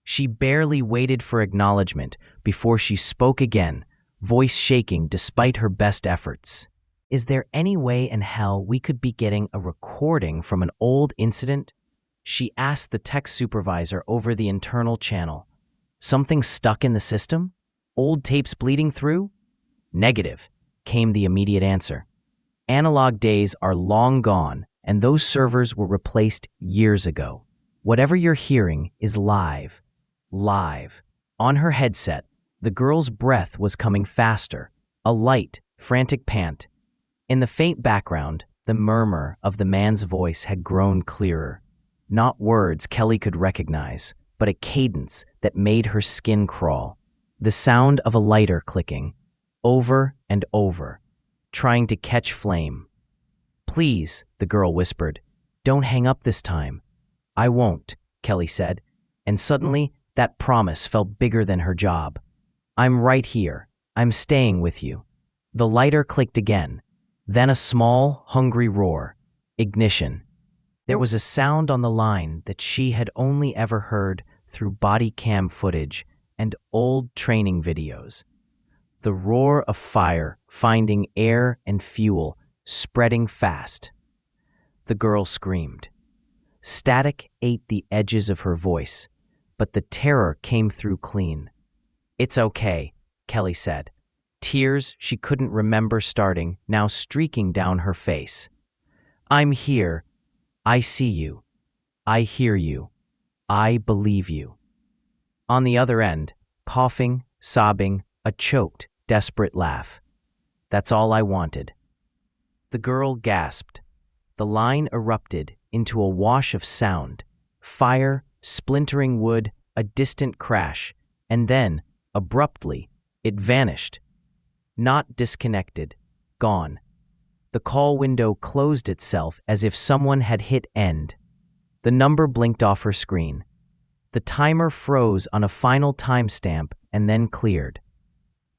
She barely waited for acknowledgement before she spoke again, voice shaking despite her best efforts. Is there any way in hell we could be getting a recording from an old incident? She asked the tech supervisor over the internal channel. Something stuck in the system? Old tapes bleeding through? Negative, came the immediate answer. Analog days are long gone, and those servers were replaced years ago. Whatever you're hearing is live. Live. On her headset, the girl's breath was coming faster, a light, frantic pant. In the faint background, the murmur of the man's voice had grown clearer. Not words Kelly could recognize, but a cadence that made her skin crawl. The sound of a lighter clicking, over and over, trying to catch flame. "Please," the girl whispered, "don't hang up this time." "I won't," Kelly said, and suddenly that promise felt bigger than her job. "I'm right here. I'm staying with you." The lighter clicked again, then a small, hungry roar. Ignition. There was a sound on the line that she had only ever heard through body cam footage and old training videos. The roar of fire finding air and fuel, spreading fast. The girl screamed. Static ate the edges of her voice, but the terror came through clean. "It's okay," Kelly said. Tears she couldn't remember starting now streaking down her face. "I'm here. I see you. I hear you. I believe you." On the other end, coughing, sobbing, a choked, desperate laugh. "That's all I wanted." The girl gasped. The line erupted into a wash of sound, fire, splintering wood, a distant crash, and then, abruptly, it vanished. Not disconnected, gone. The call window closed itself as if someone had hit end. The number blinked off her screen. The timer froze on a final timestamp and then cleared.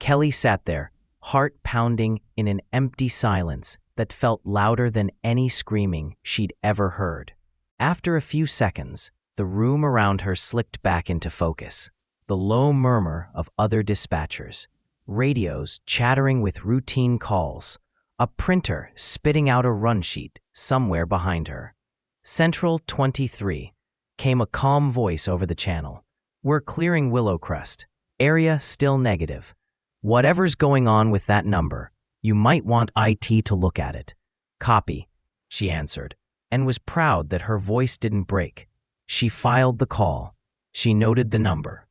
Kelly sat there, heart pounding in an empty silence that felt louder than any screaming she'd ever heard. After a few seconds, the room around her slipped back into focus. The low murmur of other dispatchers, radios chattering with routine calls, a printer spitting out a run sheet somewhere behind her. Central 23, came a calm voice over the channel. "We're clearing Willowcrest. Area still negative. Whatever's going on with that number, you might want IT to look at it." "Copy," she answered, and was proud that her voice didn't break. She filed the call. She noted the number.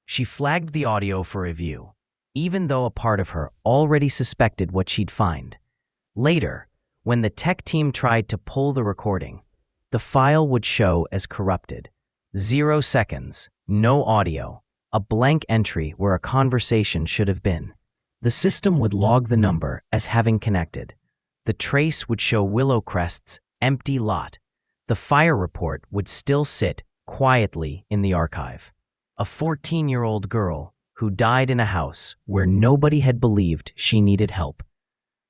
She flagged the audio for review, even though a part of her already suspected what she'd find. Later, when the tech team tried to pull the recording, the file would show as corrupted. 0 seconds, no audio, a blank entry where a conversation should have been. The system would log the number as having connected. The trace would show Willowcrest's empty lot. The fire report would still sit quietly in the archive. A 14-year-old girl who died in a house where nobody had believed she needed help.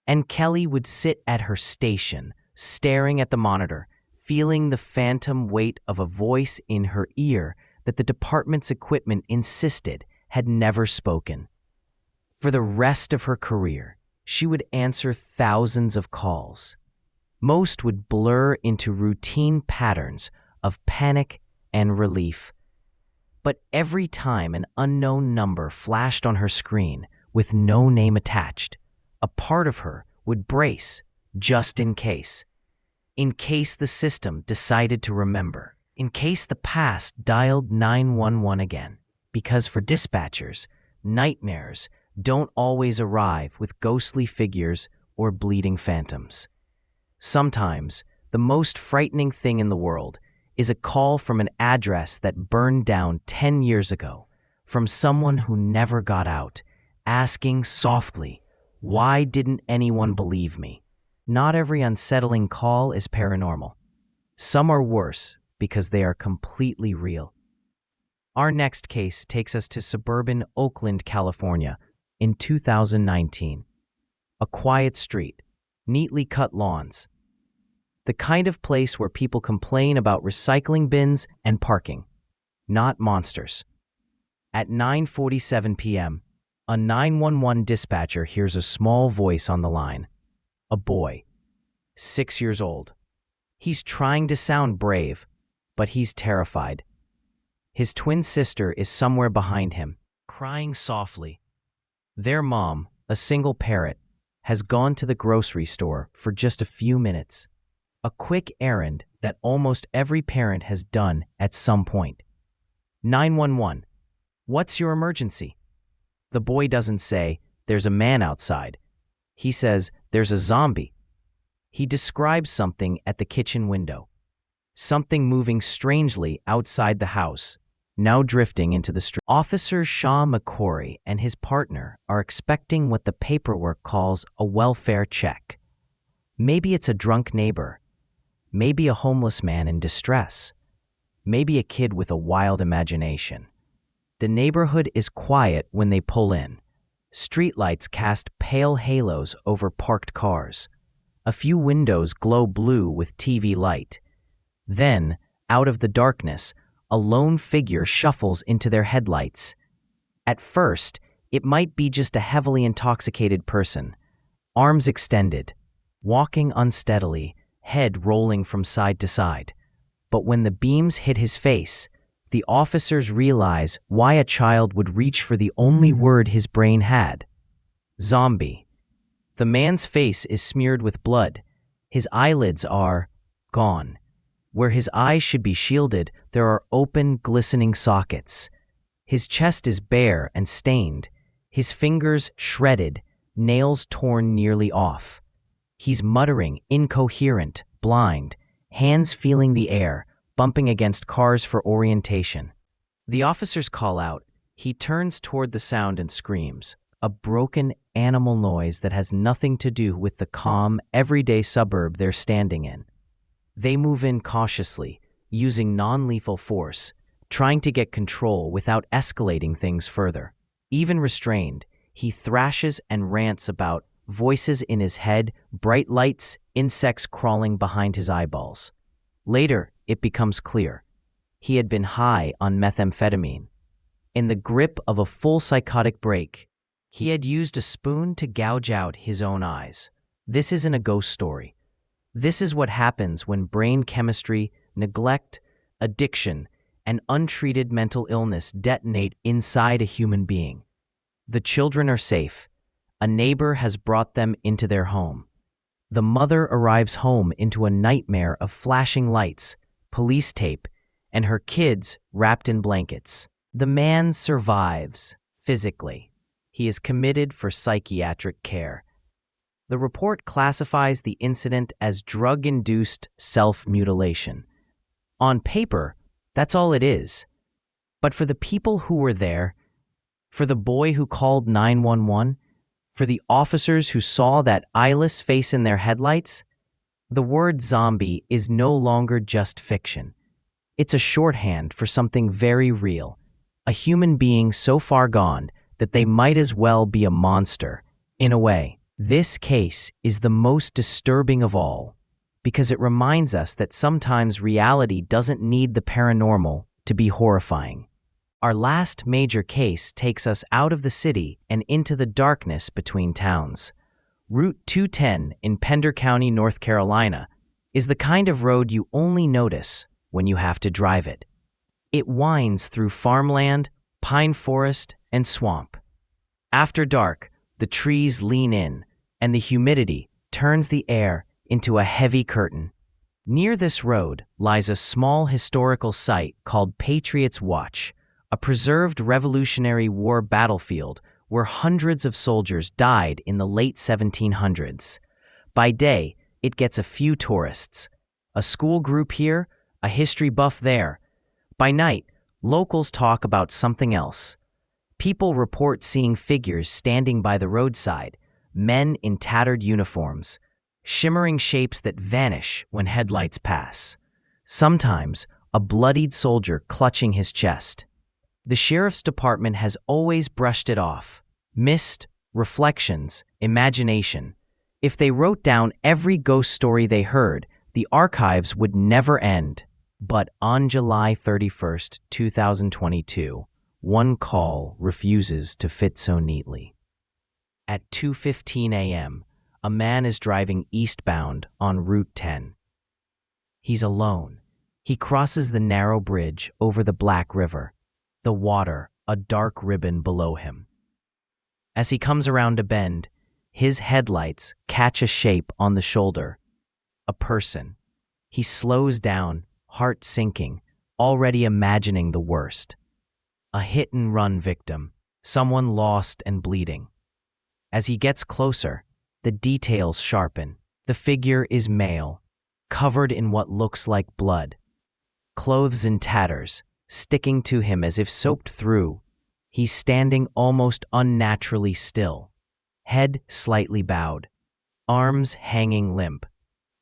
And Kelly would sit at her station, staring at the monitor, feeling the phantom weight of a voice in her ear that the department's equipment insisted had never spoken. For the rest of her career, she would answer thousands of calls. Most would blur into routine patterns of panic and relief. But every time an unknown number flashed on her screen with no name attached, a part of her would brace, just in case. In case the system decided to remember. In case the past dialed 911 again. Because for dispatchers, nightmares don't always arrive with ghostly figures or bleeding phantoms. Sometimes, the most frightening thing in the world is a call from an address that burned down 10 years ago, from someone who never got out, asking softly, "Why didn't anyone believe me?" Not every unsettling call is paranormal. Some are worse because they are completely real. Our next case takes us to suburban Oakland, California, in 2019. A quiet street, neatly cut lawns. The kind of place where people complain about recycling bins and parking, not monsters. At 9:47 p.m., a 911 dispatcher hears a small voice on the line. a boy, 6 years old. He's trying to sound brave, but he's terrified. His twin sister is somewhere behind him, crying softly. Their mom, a single parent, has gone to the grocery store for just a few minutes. A quick errand that almost every parent has done at some point. 911. What's your emergency? The boy doesn't say, there's a man outside. He says, there's a zombie. He describes something at the kitchen window. Something moving strangely outside the house, now drifting into the street. Officer Shaw McCory and his partner are expecting what the paperwork calls a welfare check. Maybe it's a drunk neighbor. Maybe a homeless man in distress. Maybe a kid with a wild imagination. The neighborhood is quiet when they pull in. Streetlights cast pale halos over parked cars. A few windows glow blue with TV light. Then, out of the darkness, a lone figure shuffles into their headlights. At first, it might be just a heavily intoxicated person, arms extended, walking unsteadily, head rolling from side to side. But when the beams hit his face, the officers realize why a child would reach for the only word his brain had. Zombie. The man's face is smeared with blood. His eyelids are gone. Where his eyes should be shielded, there are open, glistening sockets. His chest is bare and stained, his fingers shredded, nails torn nearly off. He's muttering, incoherent, blind, hands feeling the air, bumping against cars for orientation. The officers call out. He turns toward the sound and screams, a broken animal noise that has nothing to do with the calm, everyday suburb they're standing in. They move in cautiously, using non-lethal force, trying to get control without escalating things further. Even restrained, he thrashes and rants about voices in his head, bright lights, insects crawling behind his eyeballs. Later, it becomes clear. He had been high on methamphetamine. In the grip of a full psychotic break, he had used a spoon to gouge out his own eyes. This isn't a ghost story. This is what happens when brain chemistry, neglect, addiction, and untreated mental illness detonate inside a human being. The children are safe. A neighbor has brought them into their home. The mother arrives home into a nightmare of flashing lights, police tape, and her kids wrapped in blankets. The man survives physically. He is committed for psychiatric care. The report classifies the incident as drug-induced self-mutilation. On paper, that's all it is. But for the people who were there, for the boy who called 911, for the officers who saw that eyeless face in their headlights, the word zombie is no longer just fiction. It's a shorthand for something very real, a human being so far gone that they might as well be a monster, in a way. This case is the most disturbing of all, because it reminds us that sometimes reality doesn't need the paranormal to be horrifying. Our last major case takes us out of the city and into the darkness between towns. Route 210 in Pender County, North Carolina, is the kind of road you only notice when you have to drive it. It winds through farmland, pine forest, and swamp. After dark, the trees lean in, and the humidity turns the air into a heavy curtain. Near this road lies a small historical site called Patriot's Watch, a preserved Revolutionary War battlefield where hundreds of soldiers died in the late 1700s. By day, it gets a few tourists. A school group here, a history buff there. By night, locals talk about something else. People report seeing figures standing by the roadside, men in tattered uniforms, shimmering shapes that vanish when headlights pass. Sometimes, a bloodied soldier clutching his chest. The sheriff's department has always brushed it off. Mist, reflections, imagination. If they wrote down every ghost story they heard, the archives would never end. But on July 31st, 2022, one call refuses to fit so neatly. At 2:15 a.m., a man is driving eastbound on Route 10. He's alone. He crosses the narrow bridge over the Black River, the water a dark ribbon below him. As he comes around a bend, his headlights catch a shape on the shoulder, a person. He slows down, heart sinking, already imagining the worst. A hit-and-run victim, someone lost and bleeding. As he gets closer, the details sharpen. The figure is male, covered in what looks like blood. Clothes in tatters, sticking to him as if soaked through. He's standing almost unnaturally still, head slightly bowed, arms hanging limp.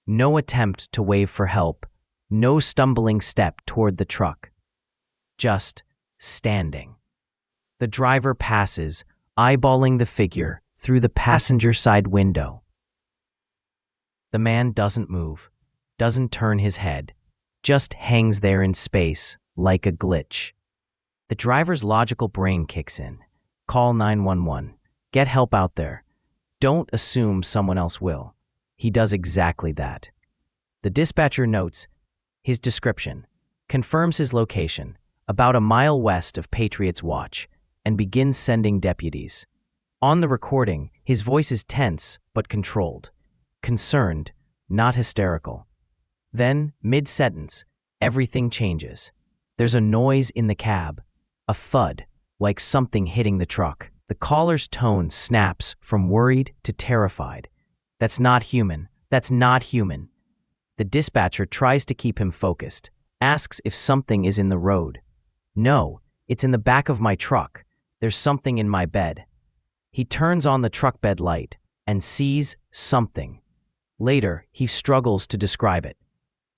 No attempt to wave for help, no stumbling step toward the truck. Just standing. The driver passes, eyeballing the figure through the passenger side window. The man doesn't move, doesn't turn his head, just hangs there in space like a glitch. The driver's logical brain kicks in. Call 911. Get help out there. Don't assume someone else will. He does exactly that. The dispatcher notes his description, confirms his location, about a mile west of Patriot's Watch, and begins sending deputies. On the recording, his voice is tense but controlled, concerned, not hysterical. Then, mid-sentence, everything changes. There's a noise in the cab, a thud, like something hitting the truck. The caller's tone snaps from worried to terrified. That's not human. That's not human. The dispatcher tries to keep him focused, asks if something is in the road. No, it's in the back of my truck. There's something in my bed. He turns on the truck bed light and sees something. Later, he struggles to describe it.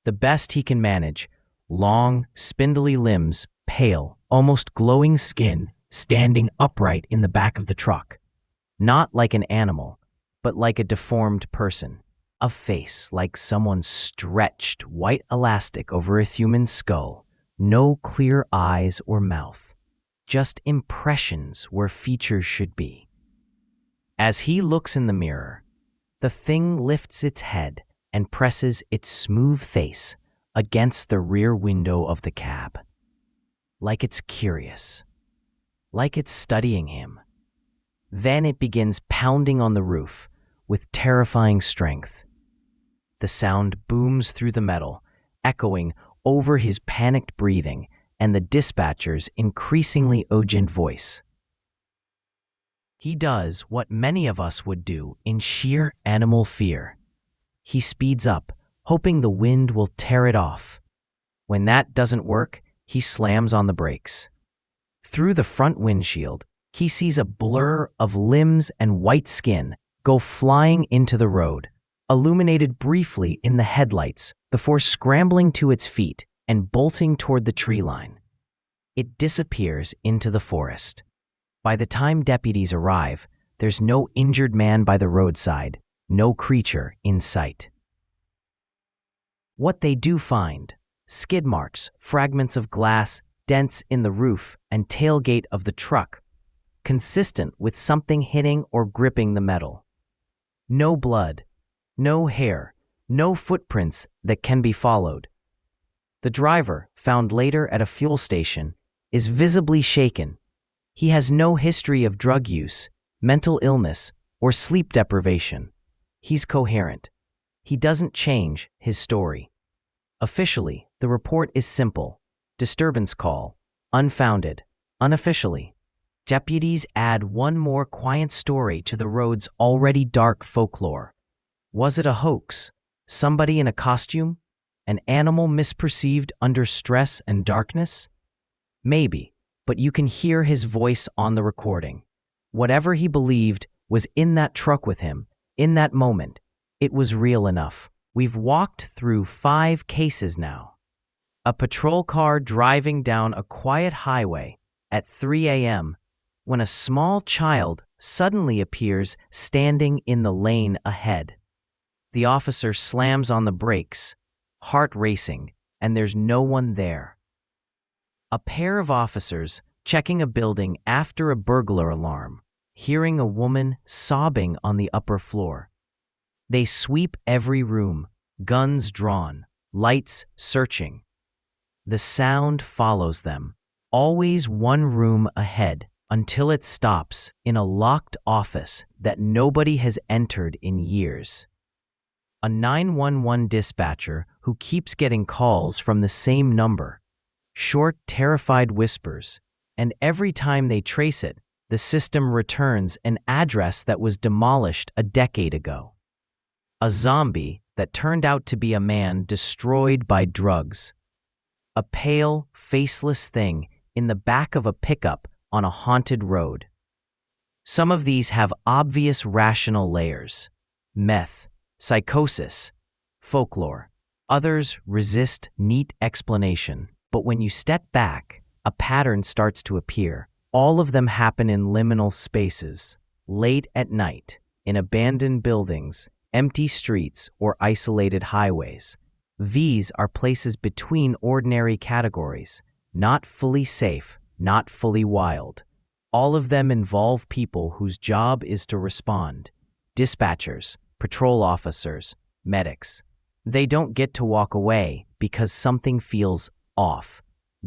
The best he can manage, long, spindly limbs, pale, almost glowing skin, standing upright in the back of the truck. Not like an animal, but like a deformed person. A face like someone stretched white elastic over a human skull. No clear eyes or mouth. Just impressions where features should be. As he looks in the mirror, the thing lifts its head and presses its smooth face against the rear window of the cab. Like it's curious. Like it's studying him. Then it begins pounding on the roof with terrifying strength. The sound booms through the metal, echoing over his panicked breathing and the dispatcher's increasingly urgent voice. He does what many of us would do in sheer animal fear. He speeds up, hoping the wind will tear it off. When that doesn't work, he slams on the brakes. Through the front windshield, he sees a blur of limbs and white skin go flying into the road, illuminated briefly in the headlights before scrambling to its feet and bolting toward the tree line. It disappears into the forest. By the time deputies arrive, there's no injured man by the roadside, no creature in sight. What they do find: skid marks, fragments of glass, dents in the roof and tailgate of the truck, consistent with something hitting or gripping the metal. No blood, no hair, no footprints that can be followed. The driver, found later at a fuel station, is visibly shaken. He has no history of drug use, mental illness, or sleep deprivation. He's coherent. He doesn't change his story. Officially, the report is simple: disturbance call, unfounded. Unofficially, deputies add one more quiet story to the road's already dark folklore. Was it a hoax? Somebody in a costume? An animal misperceived under stress and darkness? Maybe, but you can hear his voice on the recording. Whatever he believed was in that truck with him, in that moment. It was real enough. We've walked through 5 cases now. A patrol car driving down a quiet highway at 3 a.m. when a small child suddenly appears standing in the lane ahead. The officer slams on the brakes, heart racing, and there's no one there. A pair of officers checking a building after a burglar alarm, hearing a woman sobbing on the upper floor. They sweep every room, guns drawn, lights searching. The sound follows them, always one room ahead, until it stops in a locked office that nobody has entered in years. A 911 dispatcher who keeps getting calls from the same number, short, terrified whispers, and every time they trace it, the system returns an address that was demolished a decade ago. A zombie that turned out to be a man destroyed by drugs. A pale, faceless thing in the back of a pickup on a haunted road. Some of these have obvious rational layers: meth, psychosis, folklore. Others resist neat explanation. But when you step back, a pattern starts to appear. All of them happen in liminal spaces, late at night, in abandoned buildings, empty streets, or isolated highways. These are places between ordinary categories, not fully safe, not fully wild. All of them involve people whose job is to respond: dispatchers, patrol officers, medics. They don't get to walk away because something feels off.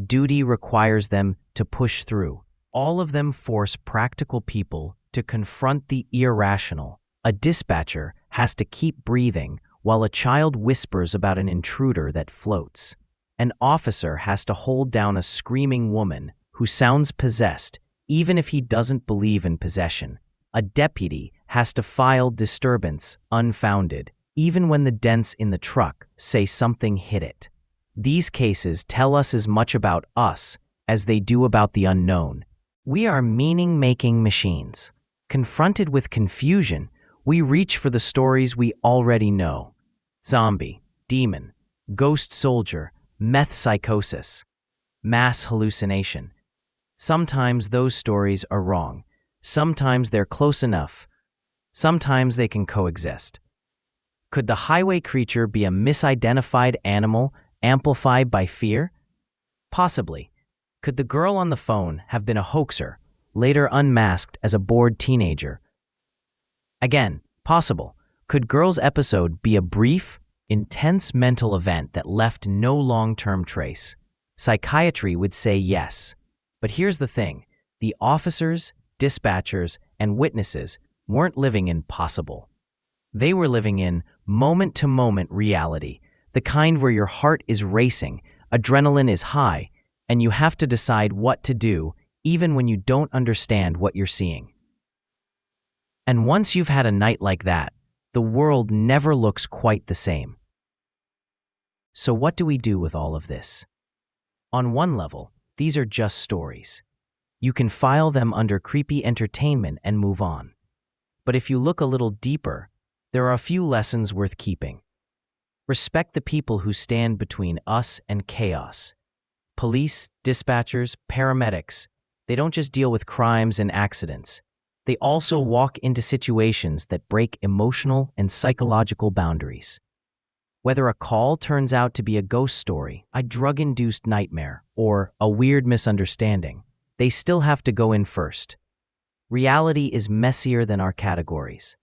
Duty requires them to push through. All of them force practical people to confront the irrational. A dispatcher has to keep breathing while a child whispers about an intruder that floats. An officer has to hold down a screaming woman who sounds possessed, even if he doesn't believe in possession. A deputy has to file disturbance unfounded, even when the dents in the truck say something hit it. These cases tell us as much about us as they do about the unknown. We are meaning-making machines. Confronted with confusion, we reach for the stories we already know. Zombie, demon, ghost soldier, meth psychosis, mass hallucination. Sometimes those stories are wrong. Sometimes they're close enough. Sometimes they can coexist. Could the highway creature be a misidentified animal amplified by fear? Possibly. Could the girl on the phone have been a hoaxer, later unmasked as a bored teenager? Again, possible. Could Girl's episode be a brief, intense mental event that left no long-term trace? Psychiatry would say yes. But here's the thing: the officers, dispatchers, and witnesses weren't living in possible. They were living in moment-to-moment reality, the kind where your heart is racing, adrenaline is high, and you have to decide what to do even when you don't understand what you're seeing. And once you've had a night like that, the world never looks quite the same. So what do we do with all of this? On one level, these are just stories. You can file them under creepy entertainment and move on. But if you look a little deeper, there are a few lessons worth keeping. Respect the people who stand between us and chaos. Police, dispatchers, paramedics, they don't just deal with crimes and accidents. They also walk into situations that break emotional and psychological boundaries. Whether a call turns out to be a ghost story, a drug-induced nightmare, or a weird misunderstanding, they still have to go in first. Reality is messier than our categories.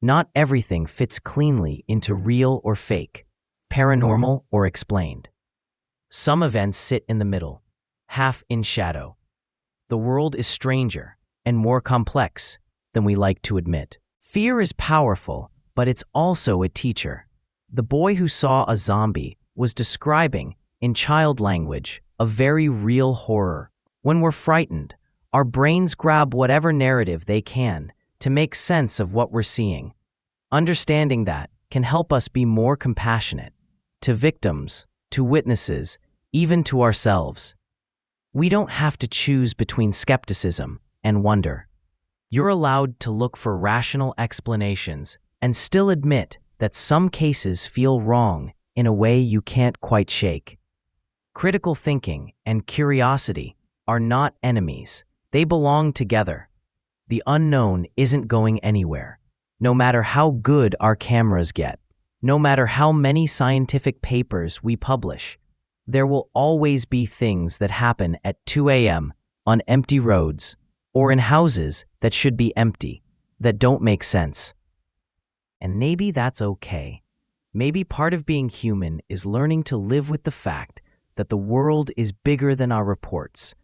Not everything fits cleanly into real or fake, paranormal or explained. Some events sit in the middle, half in shadow. The world is stranger and more complex than we like to admit. Fear is powerful, but it's also a teacher. The boy who saw a zombie was describing, in child language, a very real horror. When we're frightened, our brains grab whatever narrative they can to make sense of what we're seeing. Understanding that can help us be more compassionate to victims, to witnesses, even to ourselves. We don't have to choose between skepticism and wonder. You're allowed to look for rational explanations and still admit that some cases feel wrong in a way you can't quite shake. Critical thinking and curiosity are not enemies. They belong together. The unknown isn't going anywhere. No matter how good our cameras get, no matter how many scientific papers we publish, there will always be things that happen at 2 a.m. on empty roads or in houses that should be empty, that don't make sense. And maybe that's okay. Maybe part of being human is learning to live with the fact that the world is bigger than our reports,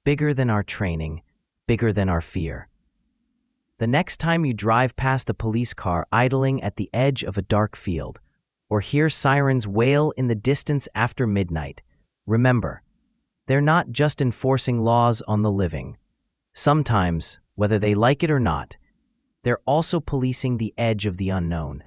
bigger than our training, bigger than our fear. The next time you drive past a police car idling at the edge of a dark field, or hear sirens wail in the distance after midnight, remember, they're not just enforcing laws on the living. Sometimes, whether they like it or not, they're also policing the edge of the unknown.